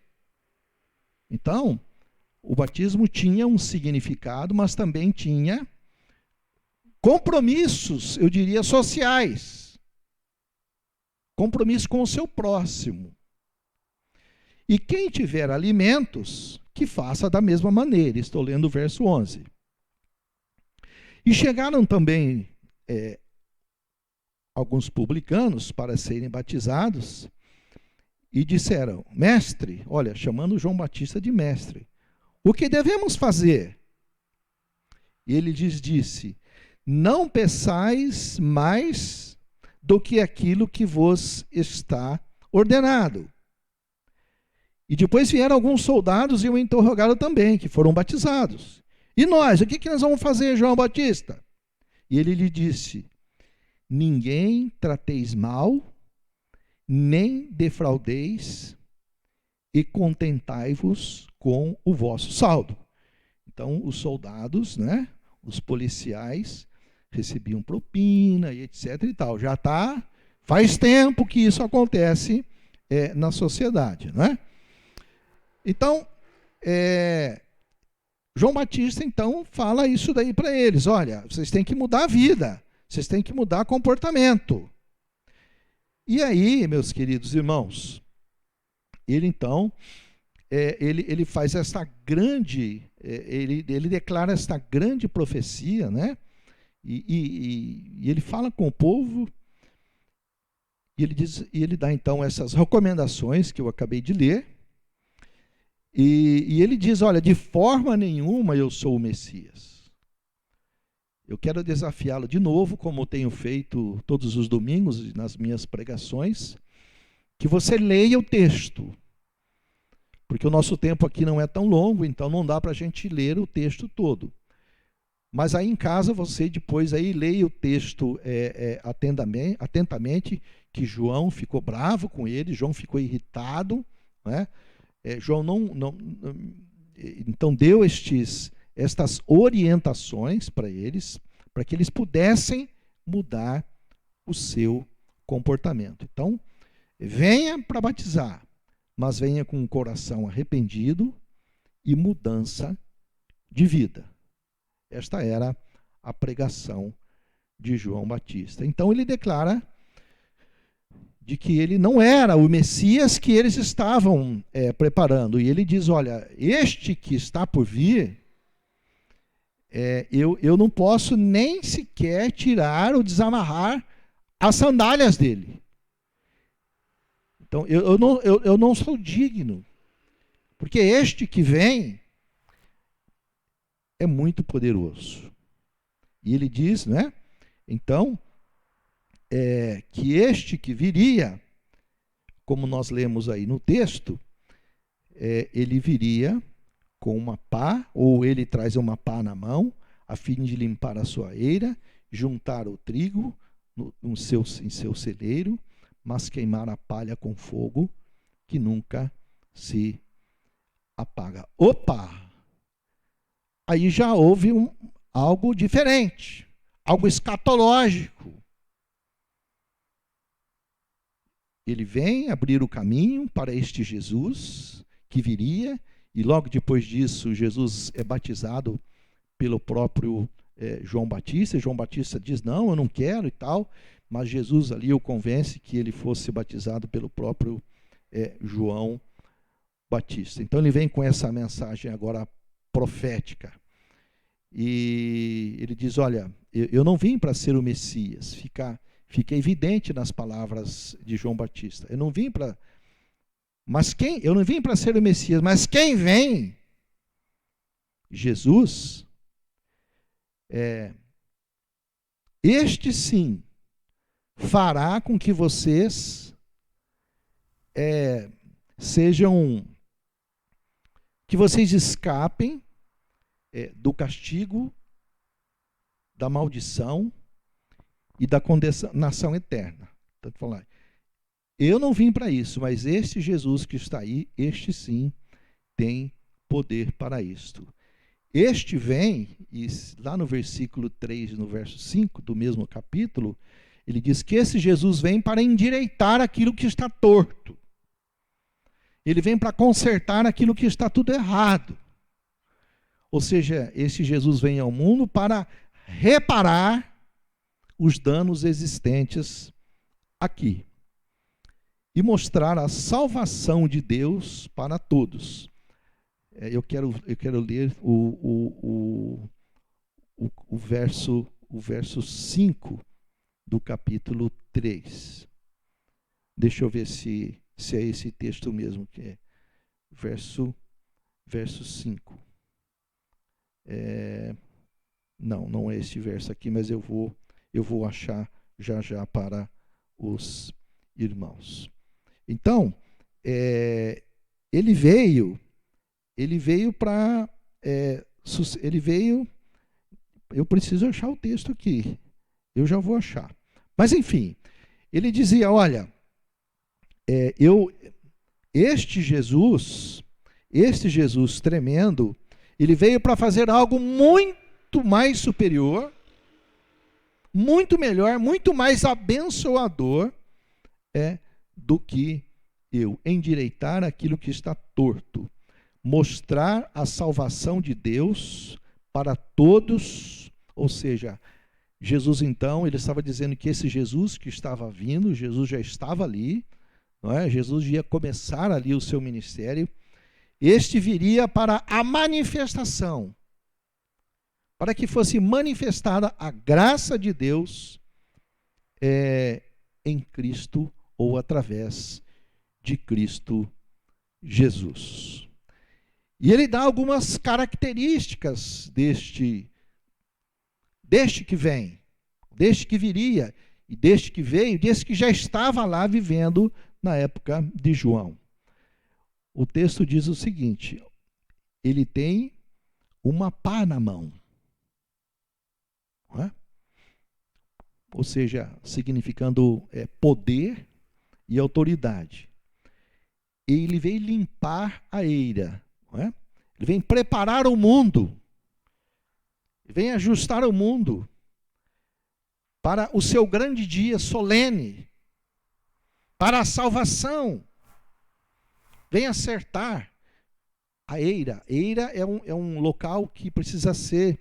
Então, o batismo tinha um significado, mas também tinha compromissos, eu diria, sociais. Compromisso com o seu próximo. E quem tiver alimentos, que faça da mesma maneira. Estou lendo o verso 11. E chegaram também alguns publicanos para serem batizados e disseram: mestre, olha, chamando João Batista de mestre, o que devemos fazer? E ele lhes disse: não peçais mais do que aquilo que vos está ordenado. E depois vieram alguns soldados e o interrogaram também, que foram batizados. E nós, o que nós vamos fazer, João Batista? E ele lhe disse: ninguém trateis mal, nem defraudeis, e contentai-vos com o vosso saldo. Então, os soldados, né, os policiais, recebiam propina e etc. e tal. Já faz tempo que isso acontece na sociedade, né? Então, João Batista, então, fala isso daí para eles. Olha, vocês têm que mudar a vida, vocês têm que mudar comportamento. E aí, meus queridos irmãos, ele então, ele faz essa grande, ele declara esta grande profecia, né? E ele fala com o povo, e ele dá então essas recomendações que eu acabei de ler. E ele diz: olha, de forma nenhuma eu sou o Messias. Eu quero desafiá-lo de novo, como tenho feito todos os domingos nas minhas pregações, que você leia o texto. Porque o nosso tempo aqui não é tão longo, então não dá para a gente ler o texto todo. Mas aí em casa você depois aí leia o texto atentamente, que João ficou bravo com ele, João ficou irritado, né? João então deu estas orientações para eles, para que eles pudessem mudar o seu comportamento. Então, venha para batizar, mas venha com o coração arrependido e mudança de vida. Esta era a pregação de João Batista. Então ele declara de que ele não era o Messias que eles estavam preparando. E ele diz: olha, este que está por vir, eu não posso nem sequer tirar ou desamarrar as sandálias dele. Então eu não sou digno, porque este que vem é muito poderoso. E ele diz, né? Então, que este que viria, como nós lemos aí no texto, ele viria com uma pá, ou ele traz uma pá na mão, a fim de limpar a sua eira, juntar o trigo em seu celeiro, mas queimar a palha com fogo, que nunca se apaga. Opa! Aí já houve algo diferente, algo escatológico. Ele vem abrir o caminho para este Jesus que viria, e logo depois disso Jesus é batizado pelo próprio João Batista. João Batista diz: não, eu não quero e tal, mas Jesus ali o convence que ele fosse batizado pelo próprio João Batista. Então ele vem com essa mensagem agora profética. E ele diz: olha, eu não vim para ser o Messias. Fica evidente nas palavras de João Batista. Eu não vim para ser o Messias, mas quem vem? Jesus. Este sim fará com que vocês que vocês escapem do castigo, da maldição e da condenação eterna. Tanto falar, eu não vim para isso, mas este Jesus que está aí, este sim tem poder para isto. Este vem, e lá no versículo 3 e no verso 5 do mesmo capítulo, ele diz que esse Jesus vem para endireitar aquilo que está torto. Ele vem para consertar aquilo que está tudo errado. Ou seja, esse Jesus vem ao mundo para reparar os danos existentes aqui e mostrar a salvação de Deus para todos. Eu quero ler o verso 5 do capítulo 3. Deixa eu ver se é esse texto mesmo que é. Verso 5. Não é esse verso aqui, mas eu vou achar já para os irmãos. Então, ele veio para... eu preciso achar o texto aqui. Eu já vou achar. Mas, enfim, ele dizia, olha, este Jesus tremendo, ele veio para fazer algo muito mais superior, muito melhor, muito mais abençoador do que eu. Endireitar aquilo que está torto. Mostrar a salvação de Deus para todos. Ou seja, Jesus então, ele estava dizendo que esse Jesus que estava vindo, Jesus já estava ali, não é? Jesus ia começar ali o seu ministério. Este viria para a manifestação, para que fosse manifestada a graça de Deus em Cristo ou através de Cristo Jesus. E ele dá algumas características deste que vem, deste que viria, e deste que veio, deste que já estava lá vivendo na época de João. O texto diz o seguinte: ele tem uma pá na mão. Não é? Ou seja, significando poder e autoridade. Ele vem limpar a eira. Não é? Ele vem preparar o mundo. Vem ajustar o mundo para o seu grande dia solene, para a salvação. Vem acertar a eira. Eira é um local que precisa ser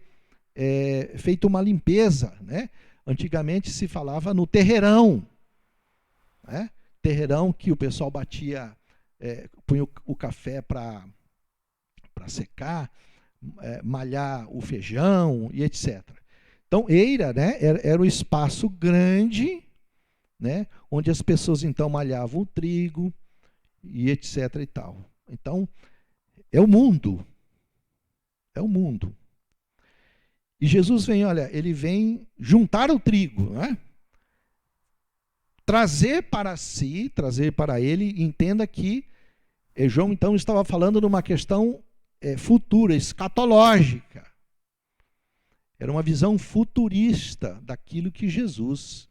feita uma limpeza, né? Antigamente se falava no terreirão, né? Terreirão que o pessoal batia, punha o café para secar, malhar o feijão e etc. Então, eira, né, era um espaço grande, né, onde as pessoas então malhavam o trigo e etc. e tal. Então, é o mundo. É o mundo. E Jesus vem, olha, ele vem juntar o trigo, né? Trazer para si, trazer para ele. Entenda que João então estava falando de uma questão futura, escatológica. Era uma visão futurista daquilo que Jesus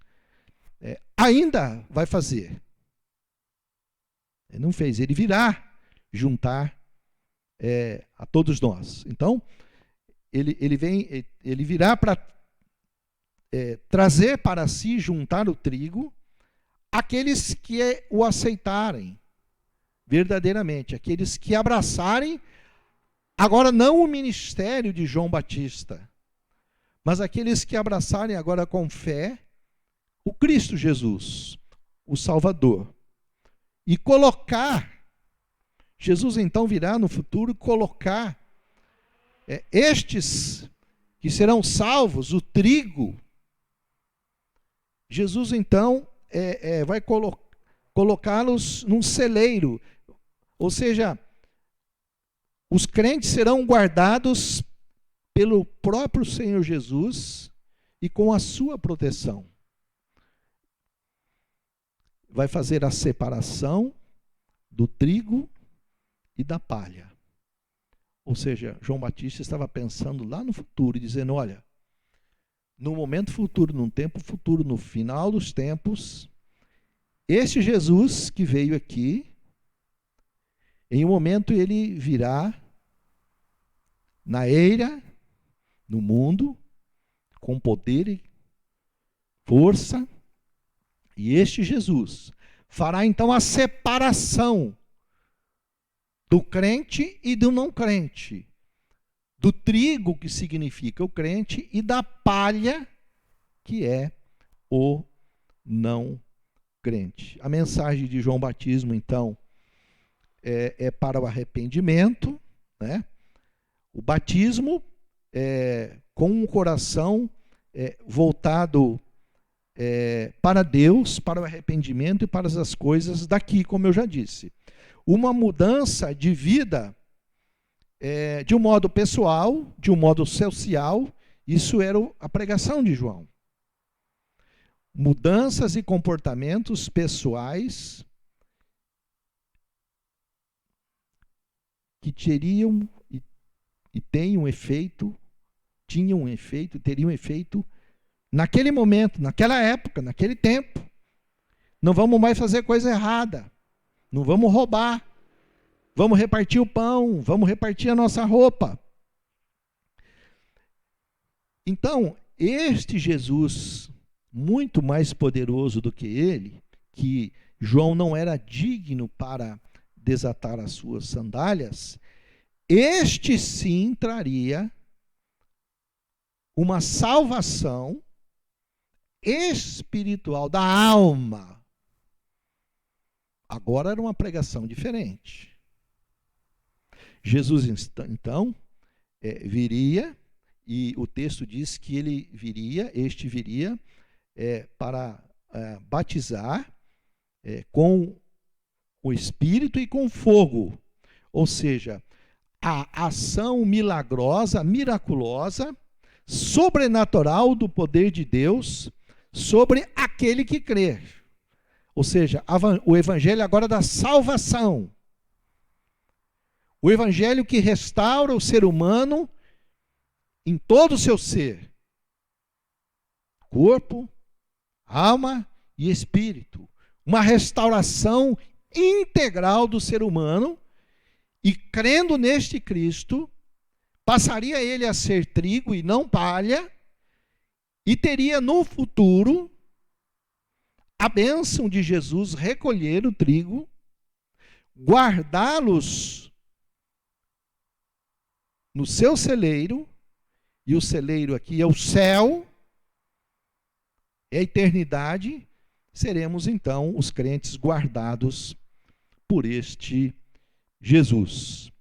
ainda vai fazer. Ele não fez, ele virá juntar a todos nós. Então, ele virá para trazer para si, juntar o trigo, aqueles que o aceitarem verdadeiramente, aqueles que abraçarem, agora não o ministério de João Batista, mas aqueles que abraçarem agora com fé o Cristo Jesus, o Salvador, e colocar, Jesus então virá no futuro colocar estes que serão salvos, o trigo, Jesus então vai colocá-los num celeiro, ou seja, os crentes serão guardados pelo próprio Senhor Jesus e com a sua proteção. Vai fazer a separação do trigo e da palha. Ou seja, João Batista estava pensando lá no futuro, dizendo, olha, no momento futuro, num tempo futuro, no final dos tempos, este Jesus que veio aqui, em um momento ele virá na eira, no mundo, com poder e força, e este Jesus fará então a separação do crente e do não crente, do trigo, que significa o crente, e da palha, que é o não crente. A mensagem de João Batismo, então, é para o arrependimento, né? O batismo com um coração voltado para Deus, para o arrependimento e para as coisas daqui, como eu já disse. Uma mudança de vida de um modo pessoal, de um modo social. Isso era a pregação de João. mudanças e comportamentos pessoais que teriam e têm um efeito, tinham um efeito, teriam um efeito naquele momento, naquela época, naquele tempo. Não vamos mais fazer coisa errada, não vamos roubar, vamos repartir o pão, vamos repartir a nossa roupa. Então, este Jesus, muito mais poderoso do que ele, que João não era digno para desatar as suas sandálias, este sim traria uma salvação espiritual da alma. Agora era uma pregação diferente. Jesus, então, viria, e o texto diz que ele viria, para batizar com o Espírito e com fogo. Ou seja, a ação milagrosa, miraculosa, sobrenatural do poder de Deus sobre aquele que crê. Ou seja, o evangelho agora da salvação. O evangelho que restaura o ser humano em todo o seu ser. Corpo, alma e espírito. Uma restauração integral do ser humano, e crendo neste Cristo, passaria ele a ser trigo e não palha, e teria no futuro a bênção de Jesus recolher o trigo, guardá-los no seu celeiro, e o celeiro aqui é o céu, é a eternidade. Seremos então os crentes guardados por este Jesus.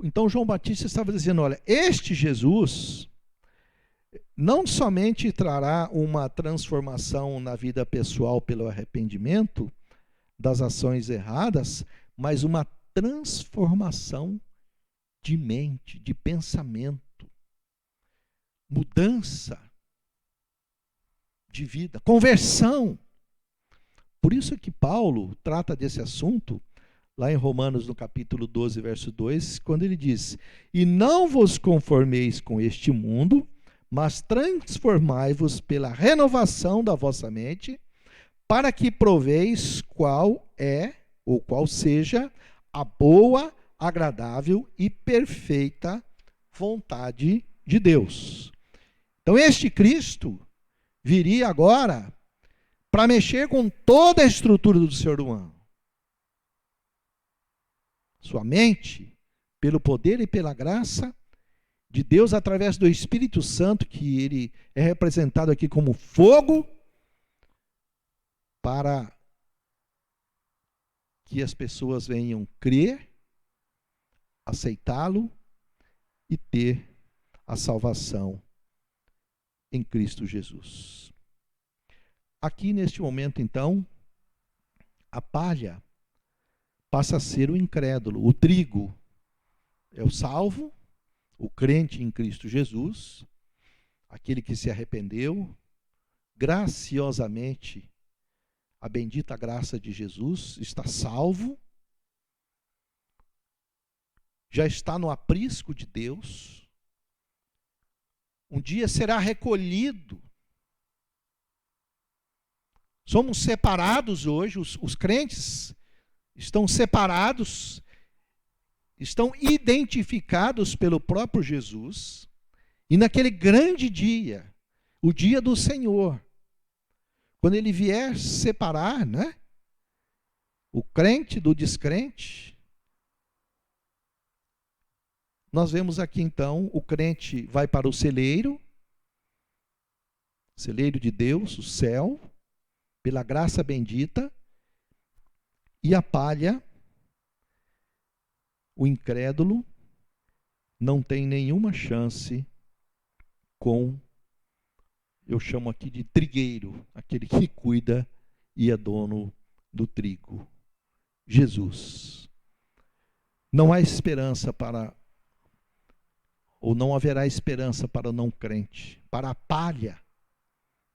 Então João Batista estava dizendo, olha, este Jesus não somente trará uma transformação na vida pessoal pelo arrependimento das ações erradas, mas uma transformação de mente, de pensamento, mudança de vida, conversão. Por isso que Paulo trata desse assunto lá em Romanos, no capítulo 12, verso 2, quando ele diz: e não vos conformeis com este mundo, mas transformai-vos pela renovação da vossa mente, para que proveis qual é, ou qual seja, a boa, agradável e perfeita vontade de Deus. Então este Cristo viria agora para mexer com toda a estrutura do ser humano. Sua mente, pelo poder e pela graça de Deus, através do Espírito Santo, que ele é representado aqui como fogo, para que as pessoas venham crer, aceitá-lo e ter a salvação em Cristo Jesus. Aqui neste momento, então, a palha passa a ser o incrédulo, o trigo é o salvo, o crente em Cristo Jesus, aquele que se arrependeu, graciosamente, a bendita graça de Jesus, está salvo, já está no aprisco de Deus, um dia será recolhido. Somos separados hoje, os crentes estão separados, estão identificados pelo próprio Jesus, e naquele grande dia, o dia do Senhor, quando ele vier separar, né, o crente do descrente, nós vemos aqui então, o crente vai para o celeiro de Deus, o céu, pela graça bendita, e a palha, o incrédulo, não tem nenhuma chance com, eu chamo aqui de trigueiro, aquele que cuida e é dono do trigo, Jesus. Não há esperança para, ou não haverá esperança para o não crente, para a palha.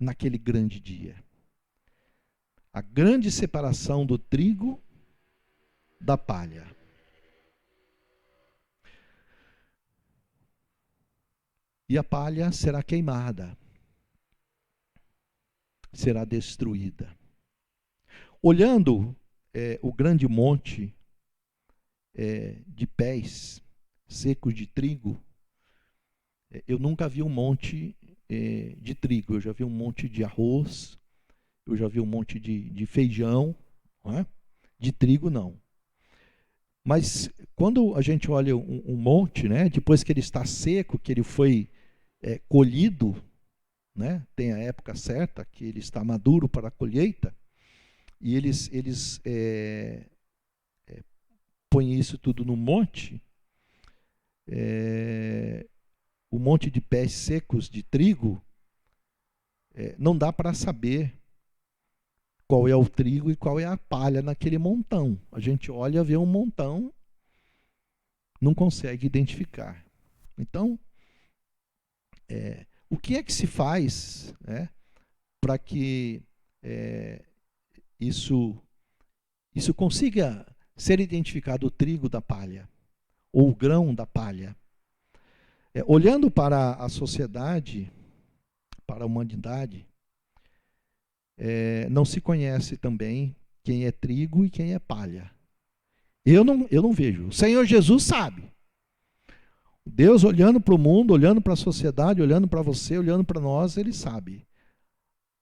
naquele grande dia. A grande separação do trigo da palha. E a palha será queimada, será destruída. Olhando o grande monte de pés secos de trigo, eu nunca vi um monte de trigo, eu já vi um monte de arroz, eu já vi um monte de feijão, não é? De trigo não. Mas quando a gente olha um monte, né, depois que ele está seco, que ele foi colhido, né, tem a época certa que ele está maduro para a colheita, e eles põem isso tudo no monte, o monte de pés secos de trigo, não dá para saber qual é o trigo e qual é a palha naquele montão. A gente olha, vê um montão, não consegue identificar. Então, o que é que se faz, né, para que isso consiga ser identificado, o trigo da palha, ou o grão da palha? Olhando para a sociedade, para a humanidade, não se conhece também quem é trigo e quem é palha. Eu não vejo. O Senhor Jesus sabe. Deus olhando para o mundo, olhando para a sociedade, olhando para você, olhando para nós, Ele sabe.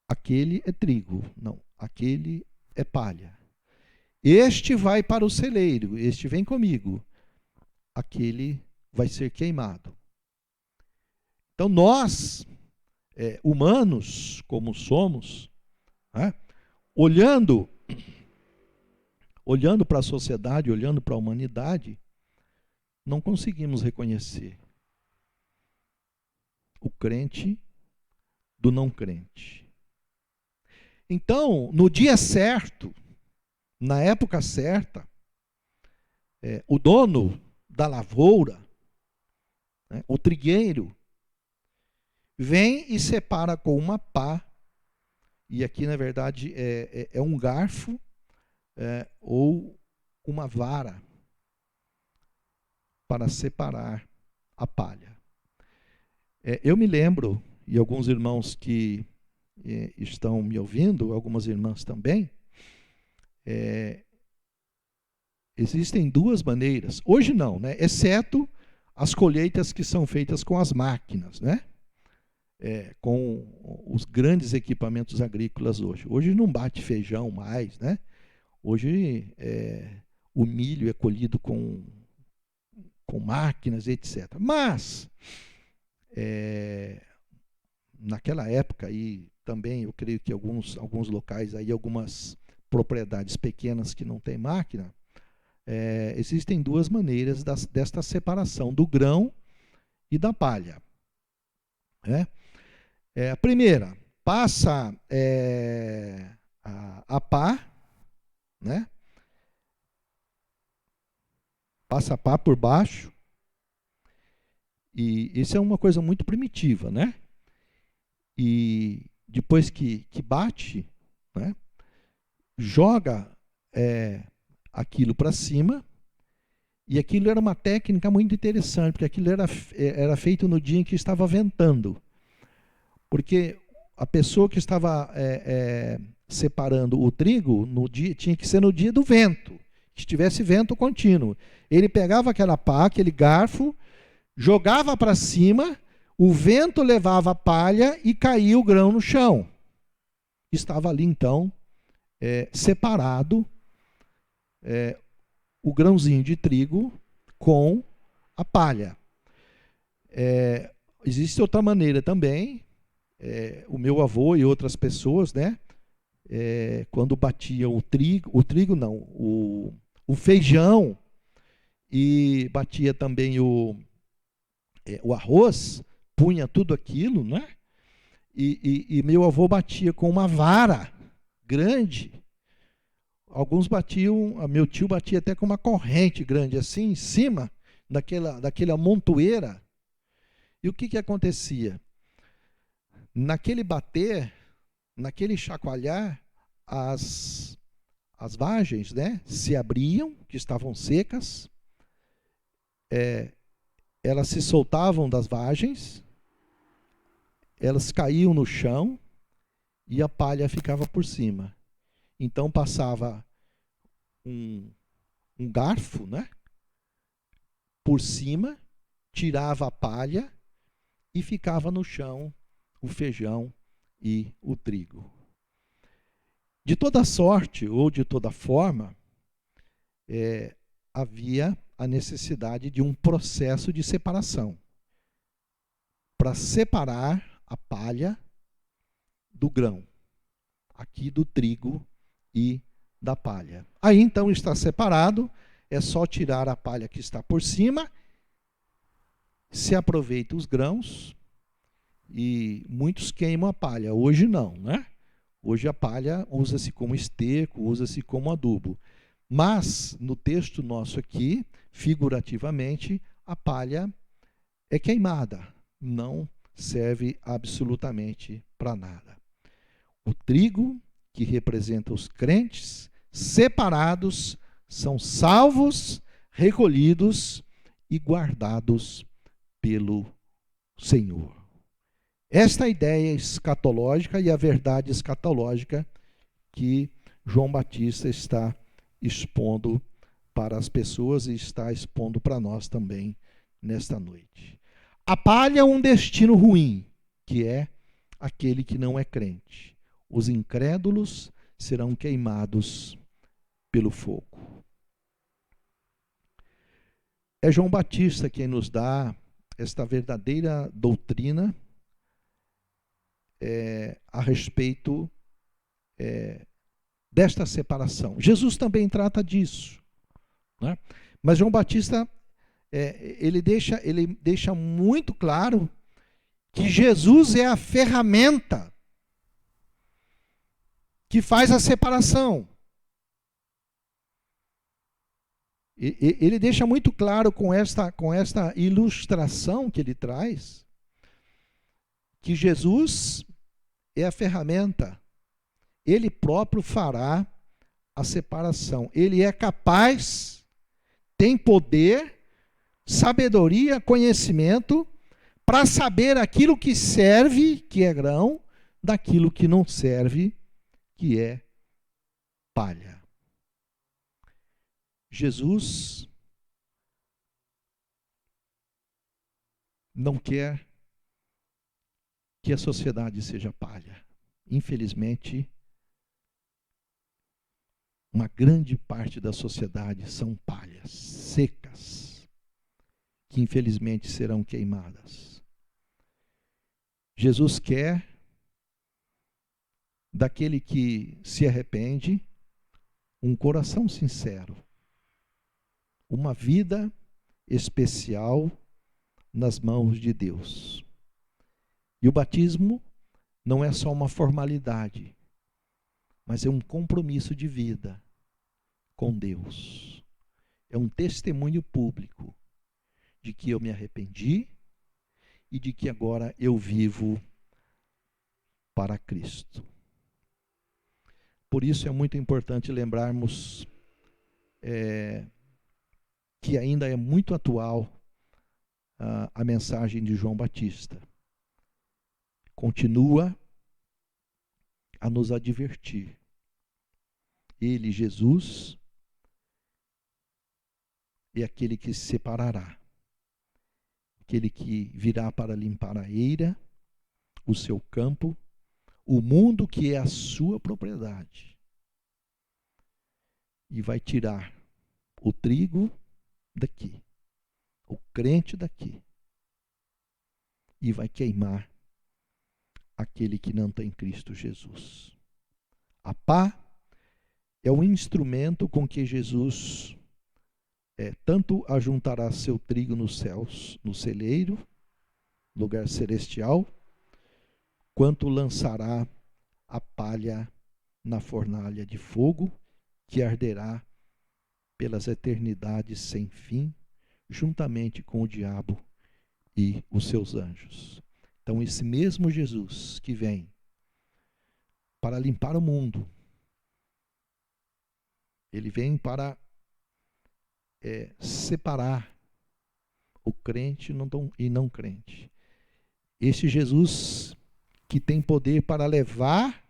Aquele é trigo. Não, aquele é palha. Este vai para o celeiro, este vem comigo. Aquele vai ser queimado. Então nós, humanos como somos, olhando para a sociedade, olhando para a humanidade, não conseguimos reconhecer o crente do não crente. Então, no dia certo, na época certa, o dono da lavoura, o trigueiro, vem e separa com uma pá, e aqui na verdade é um garfo ou uma vara, para separar a palha. Eu me lembro, e alguns irmãos que estão me ouvindo, algumas irmãs também, existem duas maneiras, hoje não, né? Exceto as colheitas que são feitas com as máquinas, né? Com os grandes equipamentos agrícolas hoje. Hoje não bate feijão mais, né? Hoje o milho é colhido com máquinas, etc. Mas, naquela época, e também eu creio que alguns locais, aí, algumas propriedades pequenas que não têm máquina, existem duas maneiras desta separação do grão e da palha. A primeira, passa a pá, né? Passa a pá por baixo, e isso é uma coisa muito primitiva, né? E depois que bate, né, joga aquilo para cima, e aquilo era uma técnica muito interessante, porque aquilo era feito no dia em que estava ventando, porque a pessoa que estava separando o trigo no dia, tinha que ser no dia do vento, que tivesse vento contínuo. Ele pegava aquela pá, aquele garfo, jogava para cima, o vento levava a palha e caía o grão no chão. Estava ali, então, separado o grãozinho de trigo com a palha. Existe outra maneira também. O meu avô e outras pessoas, né, quando batiam o feijão, e batia também o arroz, punha tudo aquilo, né? E meu avô batia com uma vara grande. Alguns batiam, meu tio batia até com uma corrente grande, assim, em cima daquela montoeira. E o que acontecia? Naquele bater, naquele chacoalhar, as vagens, né, se abriam, que estavam secas, elas se soltavam das vagens, elas caíam no chão e a palha ficava por cima. Então passava um garfo, né, por cima, tirava a palha e ficava no chão o feijão e o trigo. De toda sorte ou de toda forma, havia a necessidade de um processo de separação para separar a palha do grão, aqui do trigo e da palha. Aí então está separado, é só tirar a palha que está por cima, se aproveita os grãos e muitos queimam a palha. Hoje não, né? Hoje a palha usa-se como esterco, usa-se como adubo. Mas, no texto nosso aqui, figurativamente, a palha é queimada. Não serve absolutamente para nada. O trigo, que representa os crentes, separados, são salvos, recolhidos e guardados pelo Senhor. Esta é a ideia escatológica e a verdade escatológica que João Batista está expondo para as pessoas e está expondo para nós também nesta noite. A palha é um destino ruim, que é aquele que não é crente. Os incrédulos serão queimados pelo fogo. É João Batista quem nos dá esta verdadeira doutrina a respeito desta separação. Jesus também trata disso, né? Mas João Batista ele deixa muito claro que Jesus é a ferramenta que faz a separação. Ele deixa muito claro com esta ilustração que ele traz que Jesus é a ferramenta. Ele próprio fará a separação. Ele é capaz, tem poder, sabedoria, conhecimento para saber aquilo que serve, que é grão, daquilo que não serve, que é palha. Jesus não quer que a sociedade seja palha. Infelizmente, uma grande parte da sociedade são palhas secas, que infelizmente serão queimadas. Jesus quer daquele que se arrepende um coração sincero, uma vida especial nas mãos de Deus. E o batismo não é só uma formalidade, mas é um compromisso de vida com Deus. É um testemunho público de que eu me arrependi e de que agora eu vivo para Cristo. Por isso é muito importante lembrarmos que ainda é muito atual a mensagem de João Batista. Continua a nos advertir. Ele, Jesus, é aquele que se separará. Aquele que virá para limpar a eira, o seu campo, o mundo que é a sua propriedade. E vai tirar o trigo daqui, o crente daqui. E vai queimar aquele que não tem Cristo Jesus. A pá é o instrumento com que Jesus tanto ajuntará seu trigo nos céus, no celeiro, lugar celestial, quanto lançará a palha na fornalha de fogo, que arderá pelas eternidades sem fim, juntamente com o diabo e os seus anjos. Então, esse mesmo Jesus que vem para limpar o mundo. Ele vem para separar o crente e não crente. Esse Jesus que tem poder para levar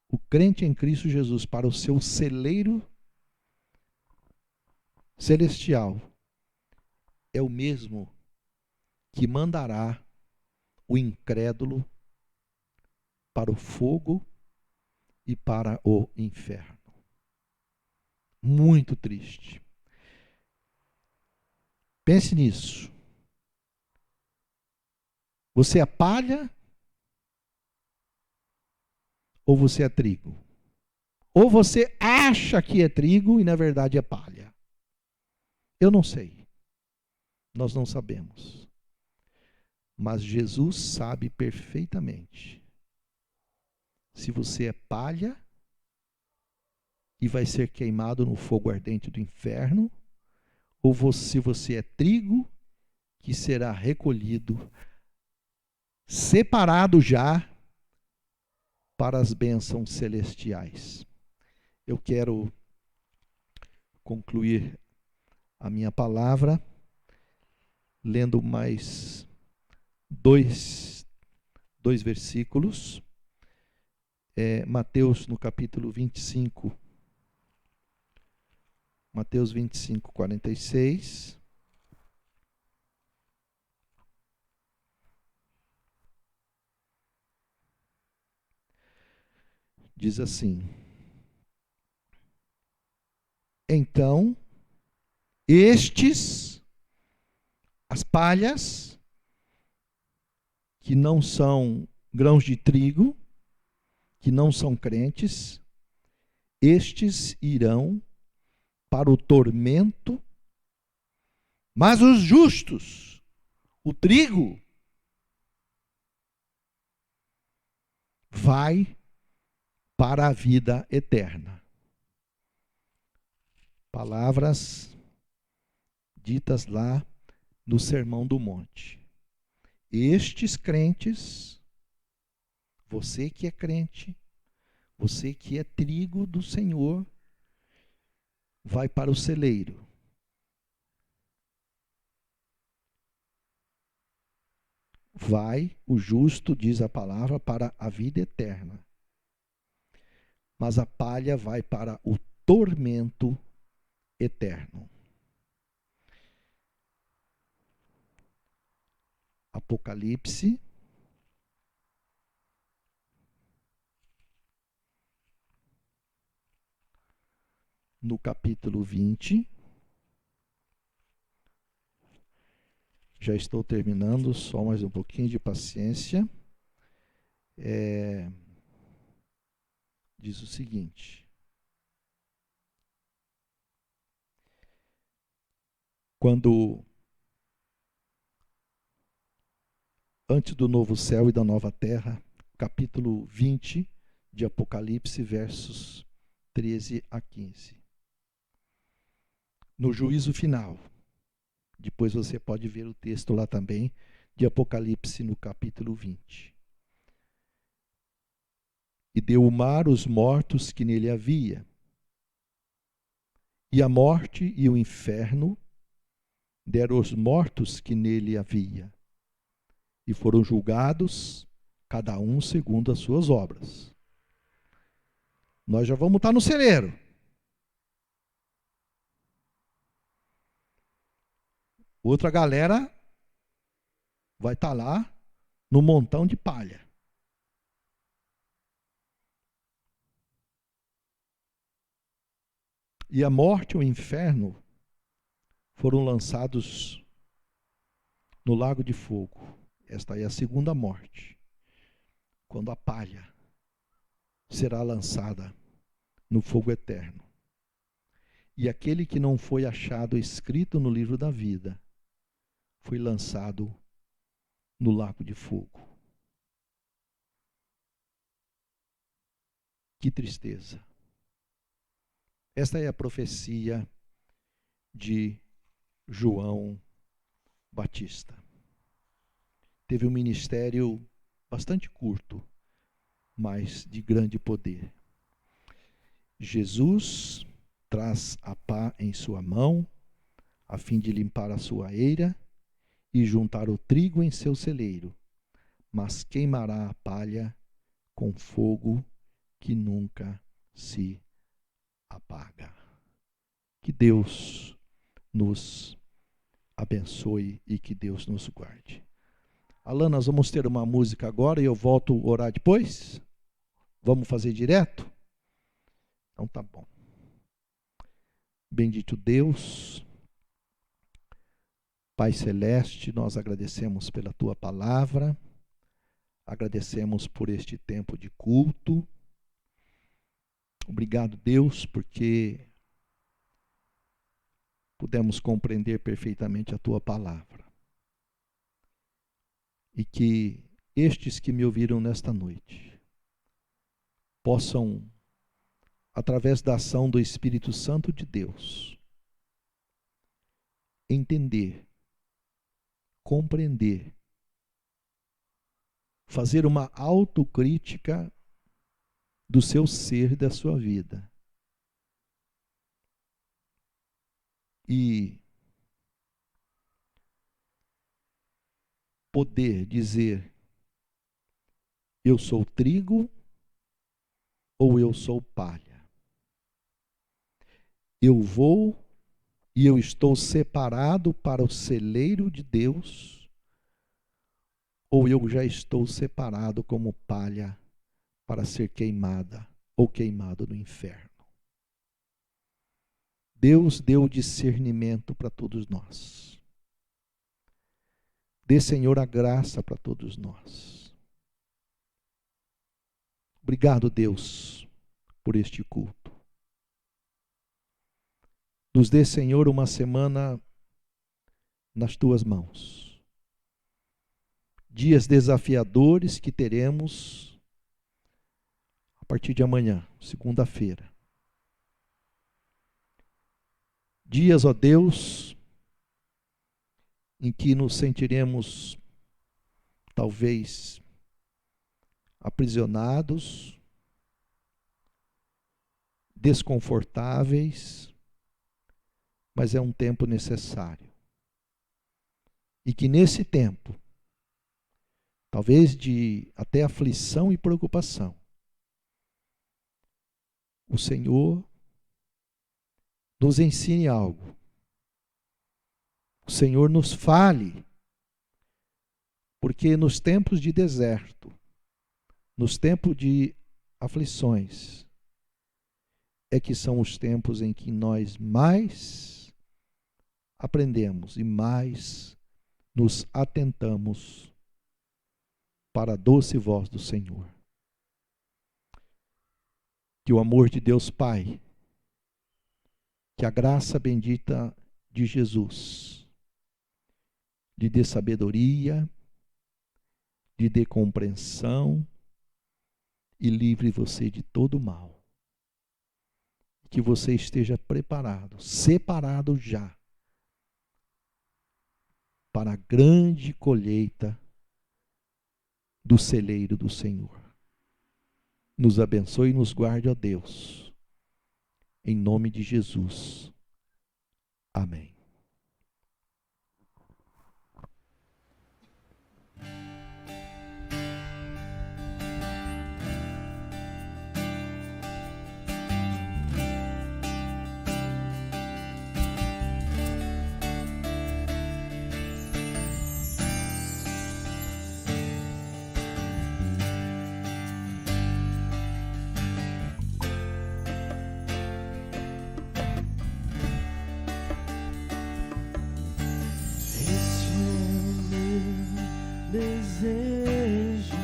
o crente em Cristo Jesus para o seu celeiro celestial, é o mesmo que mandará o incrédulo para o fogo e para o inferno. Muito triste. Pense nisso. Você é palha ou você é trigo? Ou você acha que é trigo e na verdade é palha? Eu não sei. Nós não sabemos. Mas Jesus sabe perfeitamente se você é palha e vai ser queimado no fogo ardente do inferno, ou se você é trigo que será recolhido, separado já para as bênçãos celestiais. Eu quero concluir a minha palavra lendo mais dois versículos. Mateus no capítulo 25. Mateus 25, 46. Diz assim: então, as palhas, que não são grãos de trigo, que não são crentes, estes irão para o tormento, mas os justos, o trigo, vai para a vida eterna. Palavras ditas lá no Sermão do Monte. Estes crentes, você que é crente, você que é trigo do Senhor, vai para o celeiro. Vai, o justo, diz a palavra, para a vida eterna. Mas a palha vai para o tormento eterno. Apocalipse, no capítulo 20. Já estou terminando, só mais um pouquinho de paciência. Diz o seguinte: antes do novo céu e da nova terra, capítulo 20 de Apocalipse, versos 13 a 15. No juízo final, depois você pode ver o texto lá também, de Apocalipse no capítulo 20. E deu o mar os mortos que nele havia, e a morte e o inferno deram os mortos que nele havia, e foram julgados, cada um segundo as suas obras. Nós já vamos estar no celeiro. Outra galera vai estar lá no montão de palha. E a morte e o inferno foram lançados no lago de fogo. Esta é a segunda morte, quando a palha será lançada no fogo eterno. E aquele que não foi achado escrito no livro da vida foi lançado no lago de fogo. Que tristeza. Esta é a profecia de João Batista. Teve um ministério bastante curto, mas de grande poder. Jesus traz a pá em sua mão, a fim de limpar a sua eira e juntar o trigo em seu celeiro, mas queimará a palha com fogo que nunca se apaga. Que Deus nos abençoe e que Deus nos guarde. Alan, nós vamos ter uma música agora e eu volto a orar depois? Vamos fazer direto? Então tá bom. Bendito Deus, Pai Celeste, nós agradecemos pela Tua palavra, agradecemos por este tempo de culto. Obrigado, Deus, porque pudemos compreender perfeitamente a Tua palavra. E que estes que me ouviram nesta noite possam, através da ação do Espírito Santo de Deus, entender, compreender, fazer uma autocrítica do seu ser e da sua vida. E poder dizer, eu sou trigo ou eu sou palha. Eu vou e eu estou separado para o celeiro de Deus, ou eu já estou separado como palha para ser queimada ou queimado no inferno. Deus deu discernimento para todos nós. Dê, Senhor, a graça para todos nós. Obrigado, Deus, por este culto. Nos dê, Senhor, uma semana nas Tuas mãos. Dias desafiadores que teremos a partir de amanhã, segunda-feira. Dias, ó Deus, em que nos sentiremos, talvez, aprisionados, desconfortáveis, mas é um tempo necessário. E que nesse tempo, talvez de até aflição e preocupação, o Senhor nos ensine algo. O Senhor nos fale, porque nos tempos de deserto, nos tempos de aflições, é que são os tempos em que nós mais aprendemos e mais nos atentamos para a doce voz do Senhor. Que o amor de Deus Pai, que a graça bendita de Jesus lhe dê sabedoria, lhe dê compreensão e livre você de todo mal. Que você esteja preparado, separado já, para a grande colheita do celeiro do Senhor. Nos abençoe e nos guarde, ó Deus. Em nome de Jesus. Amém. Desejo,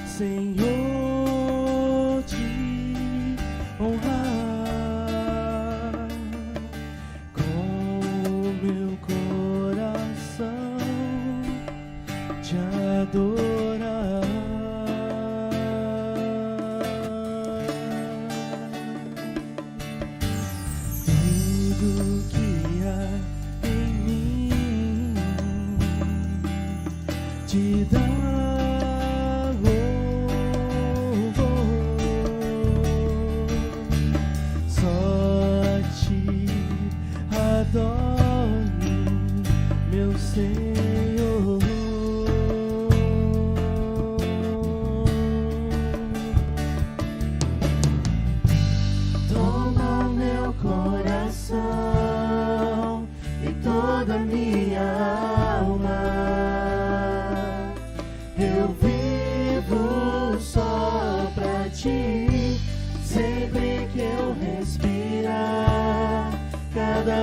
Senhor, te honrar com meu coração, te adorar. Tudo que há em mim te dá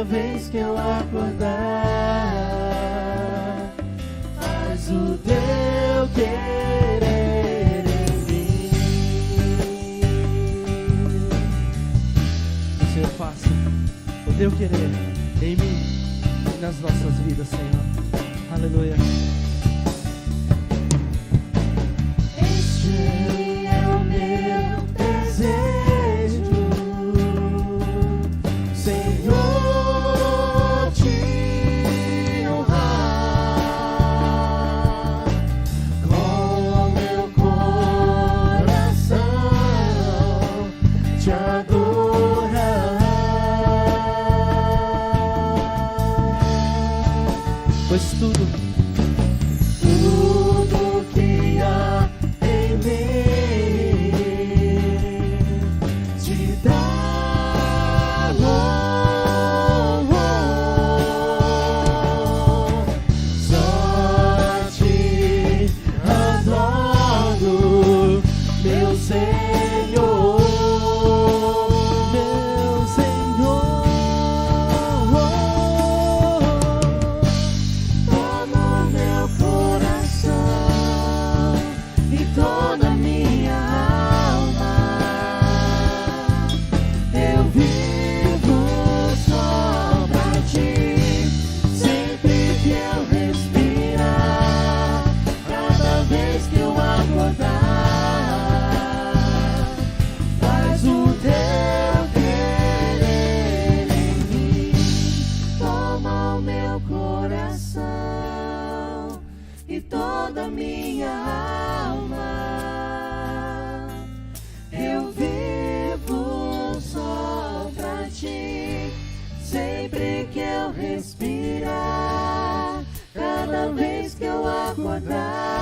cada vez que eu acordar. Faz o teu querer em mim. Que o Senhor faça o teu querer em mim e nas nossas vidas, Senhor. Aleluia. Este é o meu desejo, Senhor, te honrar com meu coração, te adorar. Pois tudo que há em mim te dá só te adoro, meu Senhor, meu Senhor. Toma meu coração e toda minha alma. Eu vivo só pra ti, sempre que eu respirar, cada vez que eu acordar. Faz o teu querer em mim. Toma o meu coração e toda minha alma. Eu vivo só pra ti, sempre que eu respirar, cada vez que eu acordar.